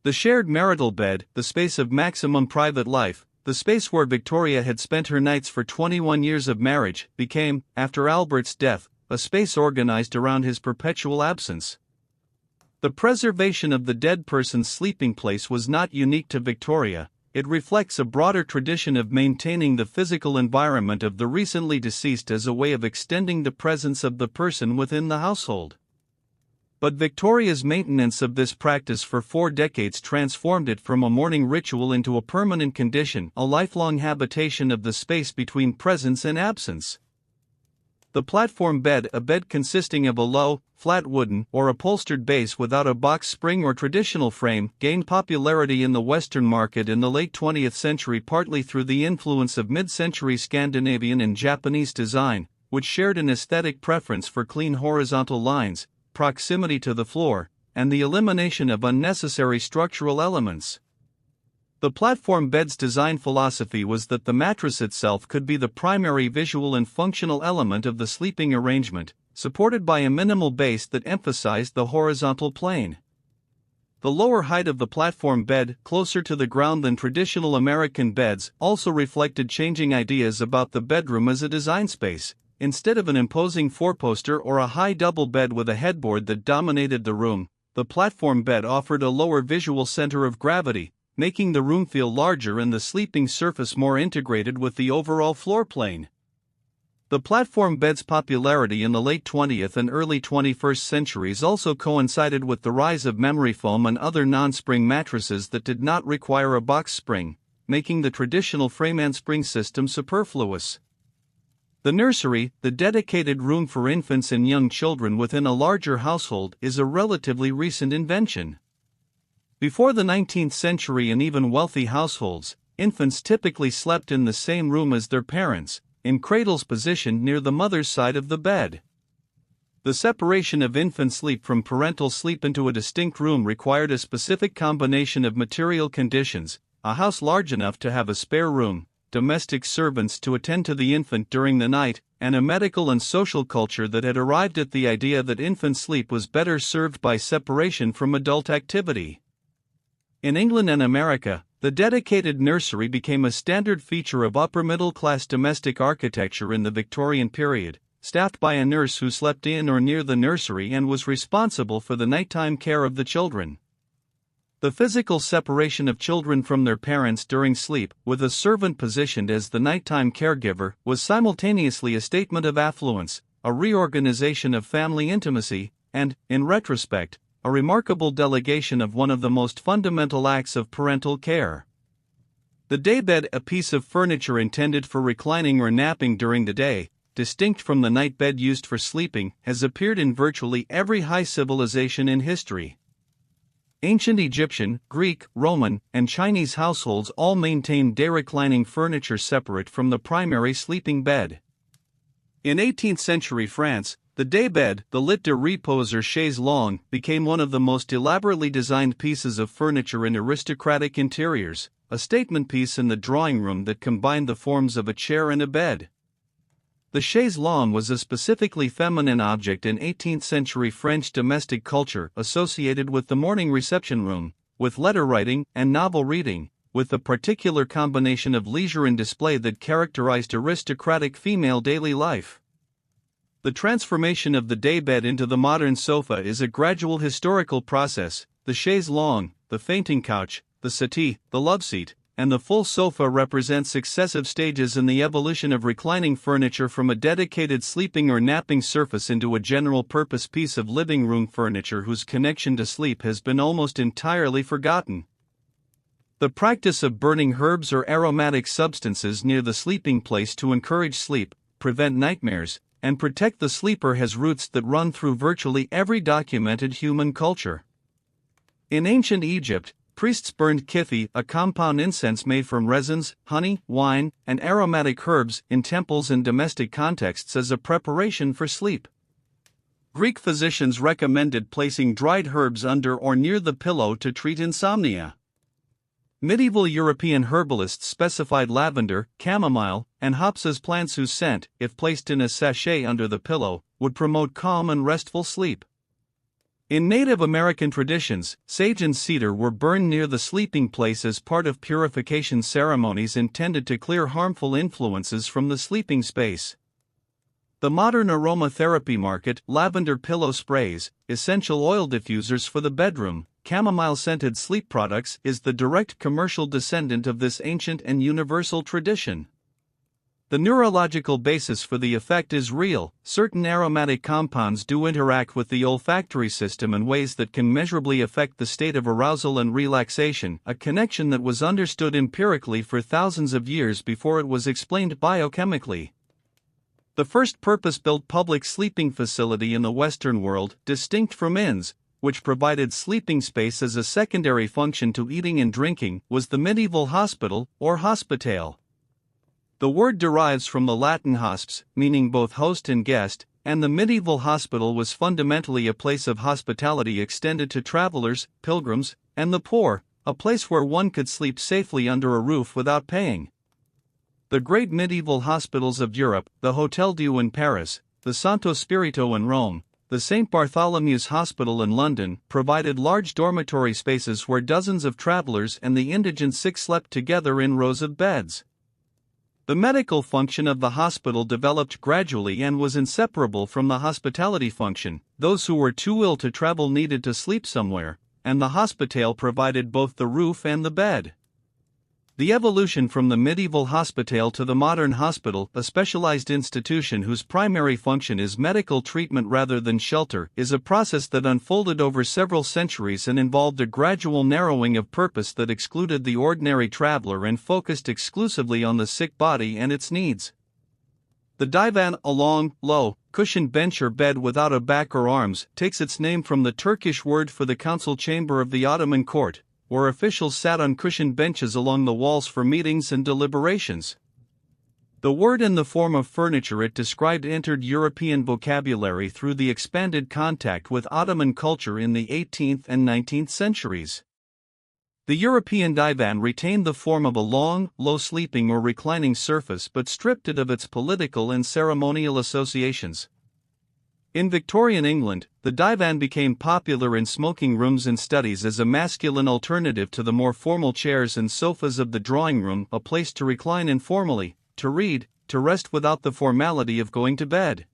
The shared marital bed, the space of maximum private life, the space where Victoria had spent her nights for 21 years of marriage, became, after Albert's death, a space organized around his perpetual absence. The preservation of the dead person's sleeping place was not unique to Victoria. It reflects a broader tradition of maintaining the physical environment of the recently deceased as a way of extending the presence of the person within the household. But Victoria's maintenance of this practice for 4 decades transformed it from a morning ritual into a permanent condition, a lifelong habitation of the space between presence and absence. The platform bed, a bed consisting of a low, flat wooden or upholstered base without a box spring or traditional frame, gained popularity in the Western market in the late 20th century partly through the influence of mid-century Scandinavian and Japanese design, which shared an aesthetic preference for clean horizontal lines, proximity to the floor, and the elimination of unnecessary structural elements. The platform bed's design philosophy was that the mattress itself could be the primary visual and functional element of the sleeping arrangement, supported by a minimal base that emphasized the horizontal plane. The lower height of the platform bed, closer to the ground than traditional American beds, also reflected changing ideas about the bedroom as a design space. Instead of an imposing four-poster or a high double bed with a headboard that dominated the room, the platform bed offered a lower visual center of gravity, making the room feel larger and the sleeping surface more integrated with the overall floor plane. The platform bed's popularity in the late 20th and early 21st centuries also coincided with the rise of memory foam and other non-spring mattresses that did not require a box spring, making the traditional frame and spring system superfluous. The nursery, the dedicated room for infants and young children within a larger household, is a relatively recent invention. Before the 19th century in even wealthy households, infants typically slept in the same room as their parents, in cradles positioned near the mother's side of the bed. The separation of infant sleep from parental sleep into a distinct room required a specific combination of material conditions: a house large enough to have a spare room, domestic servants to attend to the infant during the night, and a medical and social culture that had arrived at the idea that infant sleep was better served by separation from adult activity. In England and America, the dedicated nursery became a standard feature of upper-middle-class domestic architecture in the Victorian period, staffed by a nurse who slept in or near the nursery and was responsible for the nighttime care of the children. The physical separation of children from their parents during sleep, with a servant positioned as the nighttime caregiver, was simultaneously a statement of affluence, a reorganization of family intimacy, and, in retrospect, a remarkable delegation of one of the most fundamental acts of parental care. The daybed, a piece of furniture intended for reclining or napping during the day, distinct from the night bed used for sleeping, has appeared in virtually every high civilization in history. Ancient Egyptian, Greek, Roman, and Chinese households all maintained day-reclining furniture separate from the primary sleeping bed. In 18th century France, the daybed, the lit de repose or chaise longue, became one of the most elaborately designed pieces of furniture in aristocratic interiors, a statement piece in the drawing room that combined the forms of a chair and a bed. The chaise longue was a specifically feminine object in 18th century French domestic culture associated with the morning reception room, with letter writing and novel reading, with the particular combination of leisure and display that characterized aristocratic female daily life. The transformation of the daybed into the modern sofa is a gradual historical process. The chaise longue, the fainting couch, the settee, the love seat, and the full sofa represent successive stages in the evolution of reclining furniture from a dedicated sleeping or napping surface into a general-purpose piece of living room furniture whose connection to sleep has been almost entirely forgotten. The practice of burning herbs or aromatic substances near the sleeping place to encourage sleep, prevent nightmares, and protect the sleeper has roots that run through virtually every documented human culture. In ancient Egypt, priests burned kithi, a compound incense made from resins, honey, wine, and aromatic herbs, in temples and domestic contexts as a preparation for sleep. Greek physicians recommended placing dried herbs under or near the pillow to treat insomnia. Medieval European herbalists specified lavender, chamomile, and hops as plants whose scent, if placed in a sachet under the pillow, would promote calm and restful sleep. In Native American traditions, sage and cedar were burned near the sleeping place as part of purification ceremonies intended to clear harmful influences from the sleeping space. The modern aromatherapy market, lavender pillow sprays, essential oil diffusers for the bedroom, chamomile-scented sleep products, is the direct commercial descendant of this ancient and universal tradition. The neurological basis for the effect is real. Certain aromatic compounds do interact with the olfactory system in ways that can measurably affect the state of arousal and relaxation, a connection that was understood empirically for thousands of years before it was explained biochemically. The first purpose-built public sleeping facility in the Western world, distinct from inns, which provided sleeping space as a secondary function to eating and drinking, was the medieval hospital, or hospitale. The word derives from the Latin hosps, meaning both host and guest, and the medieval hospital was fundamentally a place of hospitality extended to travelers, pilgrims, and the poor, a place where one could sleep safely under a roof without paying. The great medieval hospitals of Europe, the Hôtel Dieu in Paris, the Santo Spirito in Rome, the St. Bartholomew's Hospital in London, provided large dormitory spaces where dozens of travelers and the indigent sick slept together in rows of beds. The medical function of the hospital developed gradually and was inseparable from the hospitality function. Those who were too ill to travel needed to sleep somewhere, and the hospitale provided both the roof and the bed. The evolution from the medieval hospitale to the modern hospital, a specialized institution whose primary function is medical treatment rather than shelter, is a process that unfolded over several centuries and involved a gradual narrowing of purpose that excluded the ordinary traveler and focused exclusively on the sick body and its needs. The divan, a long, low, cushioned bench or bed without a back or arms, takes its name from the Turkish word for the council chamber of the Ottoman court, where officials sat on cushioned benches along the walls for meetings and deliberations. The word and the form of furniture it described entered European vocabulary through the expanded contact with Ottoman culture in the 18th and 19th centuries. The European divan retained the form of a long, low sleeping or reclining surface but stripped it of its political and ceremonial associations. In Victorian England, the divan became popular in smoking rooms and studies as a masculine alternative to the more formal chairs and sofas of the drawing room, a place to recline informally, to read, to rest without the formality of going to bed.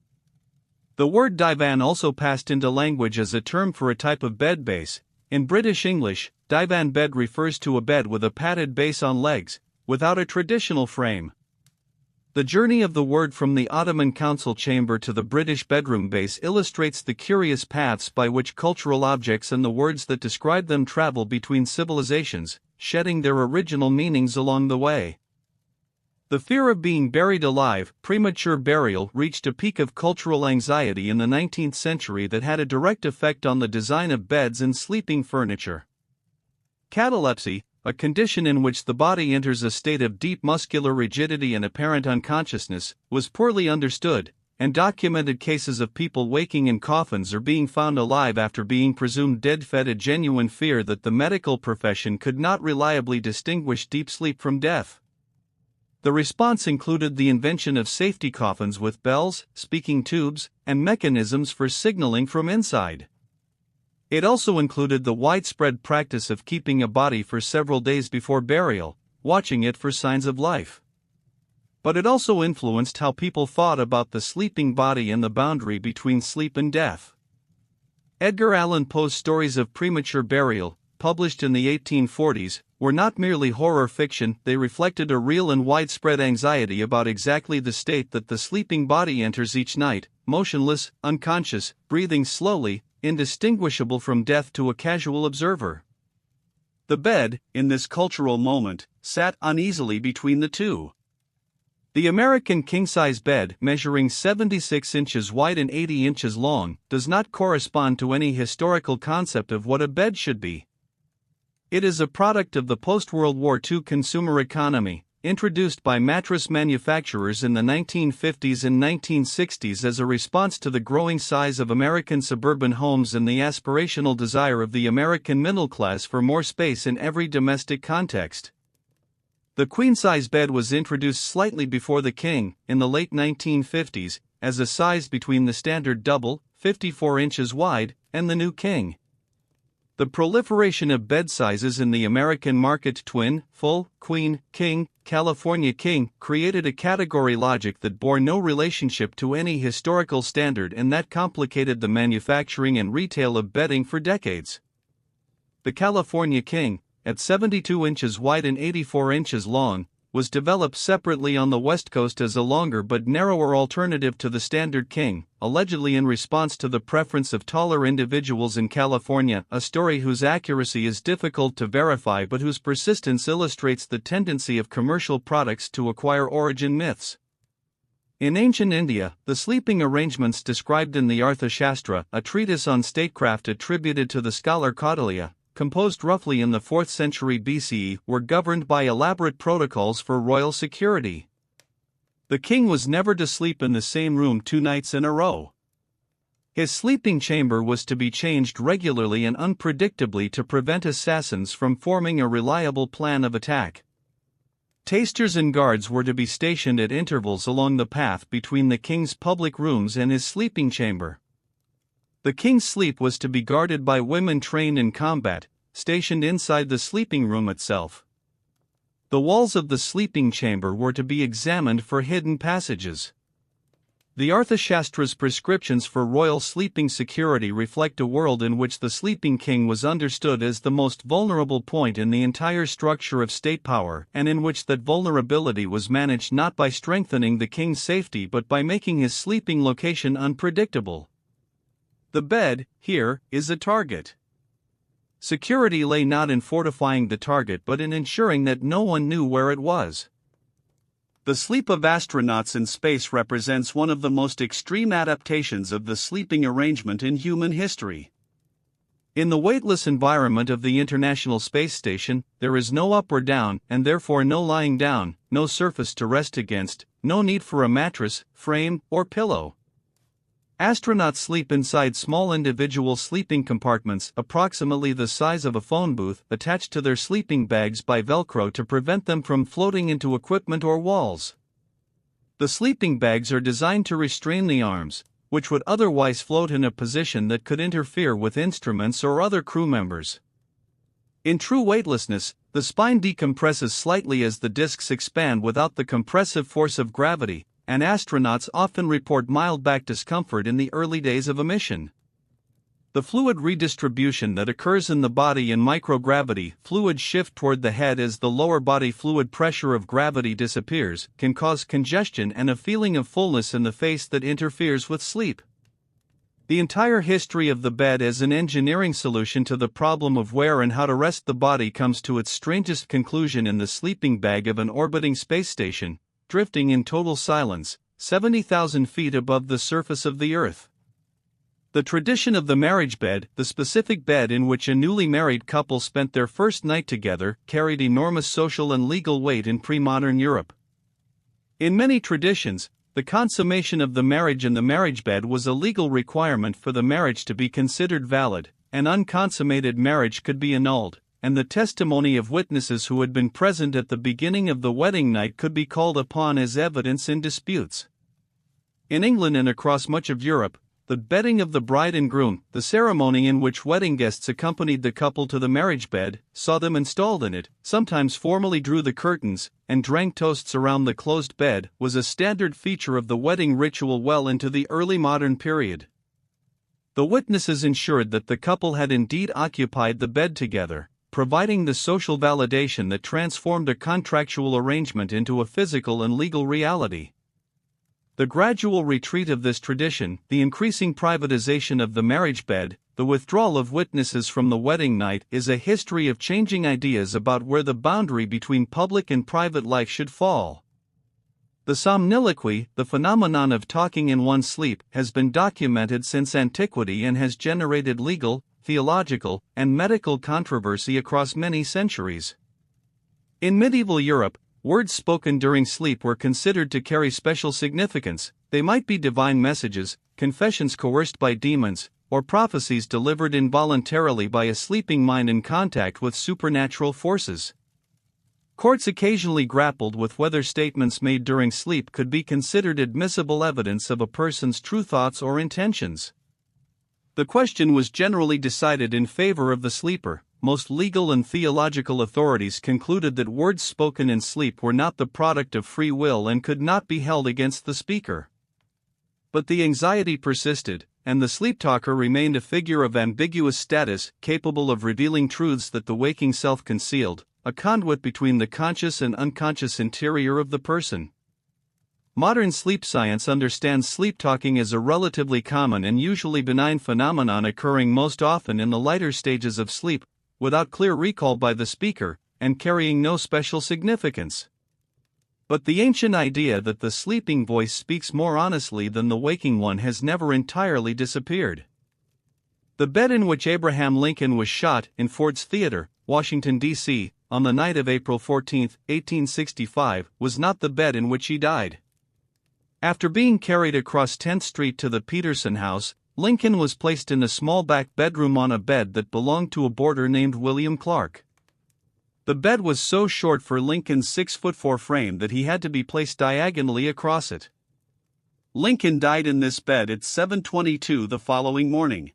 The word divan also passed into language as a term for a type of bed base. In British English, divan bed refers to a bed with a padded base on legs, without a traditional frame. The journey of the word from the Ottoman council chamber to the British bedroom base illustrates the curious paths by which cultural objects and the words that describe them travel between civilizations, shedding their original meanings along the way. The fear of being buried alive, premature burial, reached a peak of cultural anxiety in the 19th century that had a direct effect on the design of beds and sleeping furniture. Catalepsy, a condition in which the body enters a state of deep muscular rigidity and apparent unconsciousness, was poorly understood, and documented cases of people waking in coffins or being found alive after being presumed dead fed a genuine fear that the medical profession could not reliably distinguish deep sleep from death. The response included the invention of safety coffins with bells, speaking tubes, and mechanisms for signaling from inside. It also included the widespread practice of keeping a body for several days before burial, watching it for signs of life. But it also influenced how people thought about the sleeping body and the boundary between sleep and death. Edgar Allan Poe's stories of premature burial, published in the 1840s, were not merely horror fiction, they reflected a real and widespread anxiety about exactly the state that the sleeping body enters each night, motionless, unconscious, breathing slowly, indistinguishable from death to a casual observer. The bed, in this cultural moment, sat uneasily between the two. The American king-size bed, measuring 76 inches wide and 80 inches long, does not correspond to any historical concept of what a bed should be. It is a product of the post-World War II consumer economy, introduced by mattress manufacturers in the 1950s and 1960s as a response to the growing size of American suburban homes and the aspirational desire of the American middle class for more space in every domestic context. The queen-size bed was introduced slightly before the king, in the late 1950s, as a size between the standard double, 54 inches wide, and the new king. The proliferation of bed sizes in the American market, twin, full, queen, king, California king, created a category logic that bore no relationship to any historical standard and that complicated the manufacturing and retail of bedding for decades. The California king, at 72 inches wide and 84 inches long, was developed separately on the West Coast as a longer but narrower alternative to the standard king, allegedly in response to the preference of taller individuals in California, a story whose accuracy is difficult to verify but whose persistence illustrates the tendency of commercial products to acquire origin myths. In ancient India, the sleeping arrangements described in the Arthashastra, a treatise on statecraft attributed to the scholar Kautilya, composed roughly in the 4th century BCE, were governed by elaborate protocols for royal security. The king was never to sleep in the same room 2 nights in a row. His sleeping chamber was to be changed regularly and unpredictably to prevent assassins from forming a reliable plan of attack. Tasters and guards were to be stationed at intervals along the path between the king's public rooms and his sleeping chamber. The king's sleep was to be guarded by women trained in combat, stationed inside the sleeping room itself. The walls of the sleeping chamber were to be examined for hidden passages. The Arthashastra's prescriptions for royal sleeping security reflect a world in which the sleeping king was understood as the most vulnerable point in the entire structure of state power, and in which that vulnerability was managed not by strengthening the king's safety but by making his sleeping location unpredictable. The bed, here, is a target. Security lay not in fortifying the target but in ensuring that no one knew where it was. The sleep of astronauts in space represents one of the most extreme adaptations of the sleeping arrangement in human history. In the weightless environment of the International Space Station, there is no up or down, and therefore no lying down, no surface to rest against, no need for a mattress, frame, or pillow. Astronauts sleep inside small individual sleeping compartments approximately the size of a phone booth attached to their sleeping bags by Velcro to prevent them from floating into equipment or walls. The sleeping bags are designed to restrain the arms, which would otherwise float in a position that could interfere with instruments or other crew members. In true weightlessness, the spine decompresses slightly as the discs expand without the compressive force of gravity, and astronauts often report mild back discomfort in the early days of a mission. The fluid redistribution that occurs in the body in microgravity, fluids shift toward the head as the lower body fluid pressure of gravity disappears, can cause congestion and a feeling of fullness in the face that interferes with sleep. The entire history of the bed as an engineering solution to the problem of where and how to rest the body comes to its strangest conclusion in the sleeping bag of an orbiting space station, drifting in total silence, 70,000 feet above the surface of the Earth. The tradition of the marriage bed, the specific bed in which a newly married couple spent their first night together, carried enormous social and legal weight in pre-modern Europe. In many traditions, the consummation of the marriage in the marriage bed was a legal requirement for the marriage to be considered valid. An unconsummated marriage could be annulled, and the testimony of witnesses who had been present at the beginning of the wedding night could be called upon as evidence in disputes. In England and across much of Europe, the bedding of the bride and groom, the ceremony in which wedding guests accompanied the couple to the marriage bed, saw them installed in it, sometimes formally drew the curtains, and drank toasts around the closed bed, was a standard feature of the wedding ritual well into the early modern period. The witnesses ensured that the couple had indeed occupied the bed together, providing the social validation that transformed a contractual arrangement into a physical and legal reality. The gradual retreat of this tradition, the increasing privatization of the marriage bed, the withdrawal of witnesses from the wedding night is a history of changing ideas about where the boundary between public and private life should fall. The somniloquy, the phenomenon of talking in one's sleep, has been documented since antiquity and has generated legal, theological, and medical controversy across many centuries. In medieval Europe, words spoken during sleep were considered to carry special significance. They might be divine messages, confessions coerced by demons, or prophecies delivered involuntarily by a sleeping mind in contact with supernatural forces. Courts occasionally grappled with whether statements made during sleep could be considered admissible evidence of a person's true thoughts or intentions. The question was generally decided in favor of the sleeper. Most legal and theological authorities concluded that words spoken in sleep were not the product of free will and could not be held against the speaker. But the anxiety persisted, and the sleep talker remained a figure of ambiguous status, capable of revealing truths that the waking self concealed. a conduit between the conscious and unconscious interior of the person. Modern sleep science understands sleep talking as a relatively common and usually benign phenomenon occurring most often in the lighter stages of sleep, without clear recall by the speaker, and carrying no special significance. But the ancient idea that the sleeping voice speaks more honestly than the waking one has never entirely disappeared. The bed in which Abraham Lincoln was shot in Ford's Theater, Washington, D.C., on the night of April 14, 1865, was not the bed in which he died. After being carried across 10th Street to the Peterson House, Lincoln was placed in a small back bedroom on a bed that belonged to a boarder named William Clark. The bed was so short for Lincoln's 6'4" frame that he had to be placed diagonally across it. Lincoln died in this bed at 7:22 the following morning.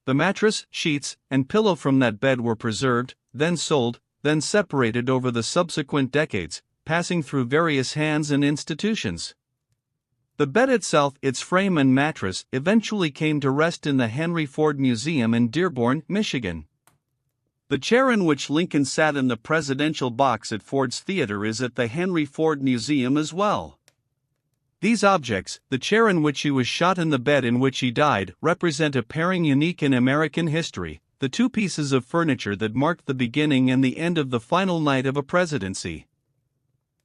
The mattress, sheets, and pillow from that bed were preserved, then sold, then separated over the subsequent decades, passing through various hands and institutions. The bed itself, its frame and mattress, eventually came to rest in the Henry Ford Museum in Dearborn, Michigan. The chair in which Lincoln sat in the presidential box at Ford's Theater is at the Henry Ford Museum as well. These objects, the chair in which he was shot and the bed in which he died, represent a pairing unique in American history, the two pieces of furniture that marked the beginning and the end of the final night of a presidency.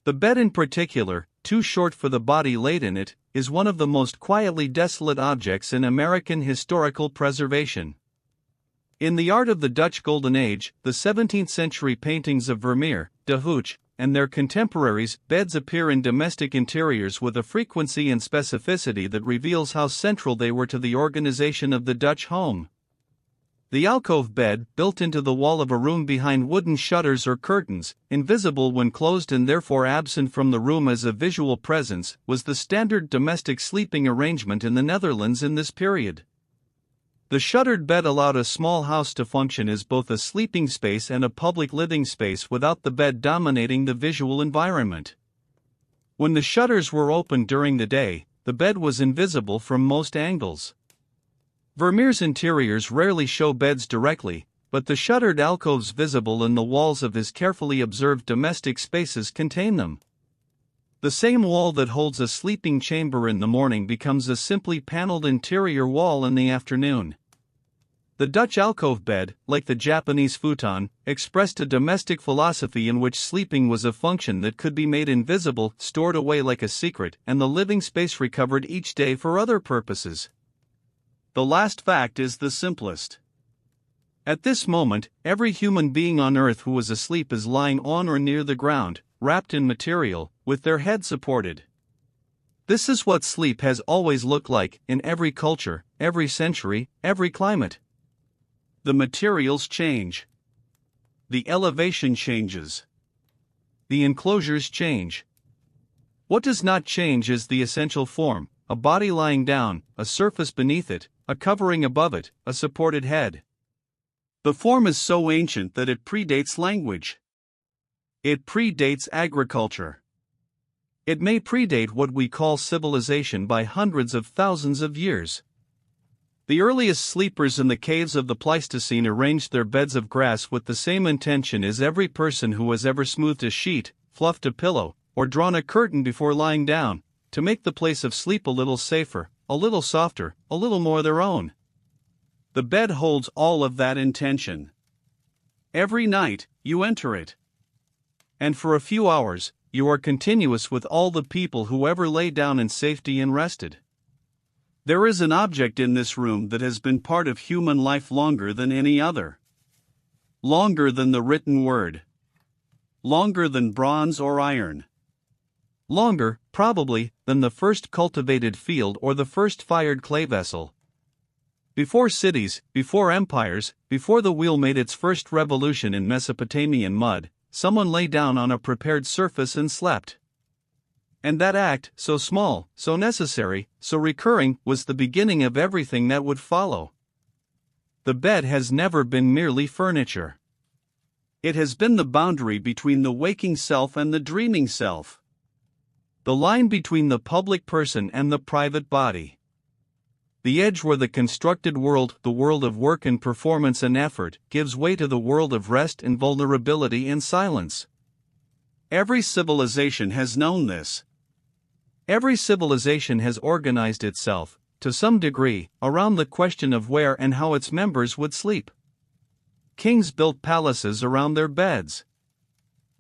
The bed in particular, too short for the body laid in it, is one of the most quietly desolate objects in American historical preservation. In the art of the Dutch Golden Age, the 17th-century paintings of Vermeer, De Hooch, and their contemporaries, beds appear in domestic interiors with a frequency and specificity that reveals how central they were to the organization of the Dutch home. The alcove bed, built into the wall of a room behind wooden shutters or curtains, invisible when closed and therefore absent from the room as a visual presence, was the standard domestic sleeping arrangement in the Netherlands in this period. The shuttered bed allowed a small house to function as both a sleeping space and a public living space without the bed dominating the visual environment. When the shutters were opened during the day, the bed was invisible from most angles. Vermeer's interiors rarely show beds directly, but the shuttered alcoves visible in the walls of his carefully observed domestic spaces contain them. The same wall that holds a sleeping chamber in the morning becomes a simply paneled interior wall in the afternoon. The Dutch alcove bed, like the Japanese futon, expressed a domestic philosophy in which sleeping was a function that could be made invisible, stored away like a secret, and the living space recovered each day for other purposes. The last fact is the simplest. At this moment, every human being on earth who was asleep is lying on or near the ground, wrapped in material, with their head supported. This is what sleep has always looked like, in every culture, every century, every climate. The materials change. The elevation changes. The enclosures change. What does not change is the essential form, a body lying down, a surface beneath it, a covering above it, a supported head. The form is so ancient that it predates language. It predates agriculture. It may predate what we call civilization by hundreds of thousands of years. The earliest sleepers in the caves of the Pleistocene arranged their beds of grass with the same intention as every person who has ever smoothed a sheet, fluffed a pillow, or drawn a curtain before lying down, to make the place of sleep a little safer, a little softer, a little more their own. The bed holds all of that intention. Every night, you enter it. And for a few hours, you are continuous with all the people who ever lay down in safety and rested. There is an object in this room that has been part of human life longer than any other. Longer than the written word. Longer than bronze or iron. Longer, probably, than the first cultivated field or the first fired clay vessel. Before cities, before empires, before the wheel made its first revolution in Mesopotamian mud, someone lay down on a prepared surface and slept. And that act, so small, so necessary, so recurring, was the beginning of everything that would follow. The bed has never been merely furniture. It has been the boundary between the waking self and the dreaming self. The line between the public person and the private body. The edge where the constructed world, the world of work and performance and effort, gives way to the world of rest and vulnerability and silence. Every civilization has known this. Every civilization has organized itself, to some degree, around the question of where and how its members would sleep. Kings built palaces around their beds.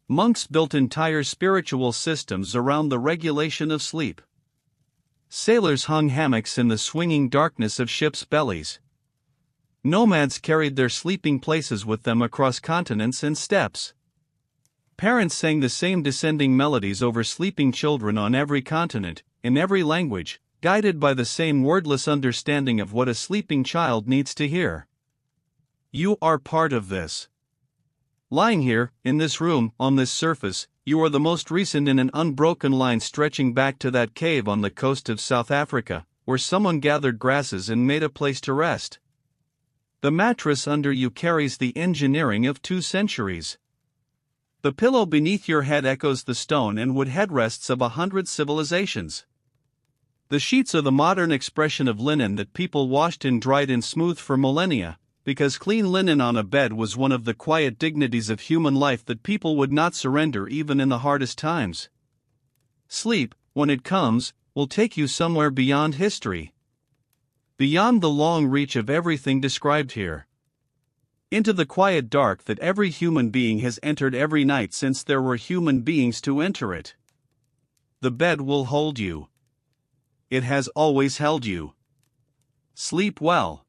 Monks built entire spiritual systems around the regulation of sleep. Sailors hung hammocks in the swinging darkness of ships' bellies. Nomads carried their sleeping places with them across continents and steppes. Parents sang the same descending melodies over sleeping children on every continent, in every language, guided by the same wordless understanding of what a sleeping child needs to hear. You are part of this. Lying here, in this room, on this surface, you are the most recent in an unbroken line stretching back to that cave on the coast of South Africa, where someone gathered grasses and made a place to rest. The mattress under you carries the engineering of 2 centuries. The pillow beneath your head echoes the stone and wood headrests of 100 civilizations. The sheets are the modern expression of linen that people washed and dried and smoothed for millennia, because clean linen on a bed was one of the quiet dignities of human life that people would not surrender even in the hardest times. Sleep, when it comes, will take you somewhere beyond history. Beyond the long reach of everything described here. Into the quiet dark that every human being has entered every night since there were human beings to enter it. The bed will hold you. It has always held you. Sleep well.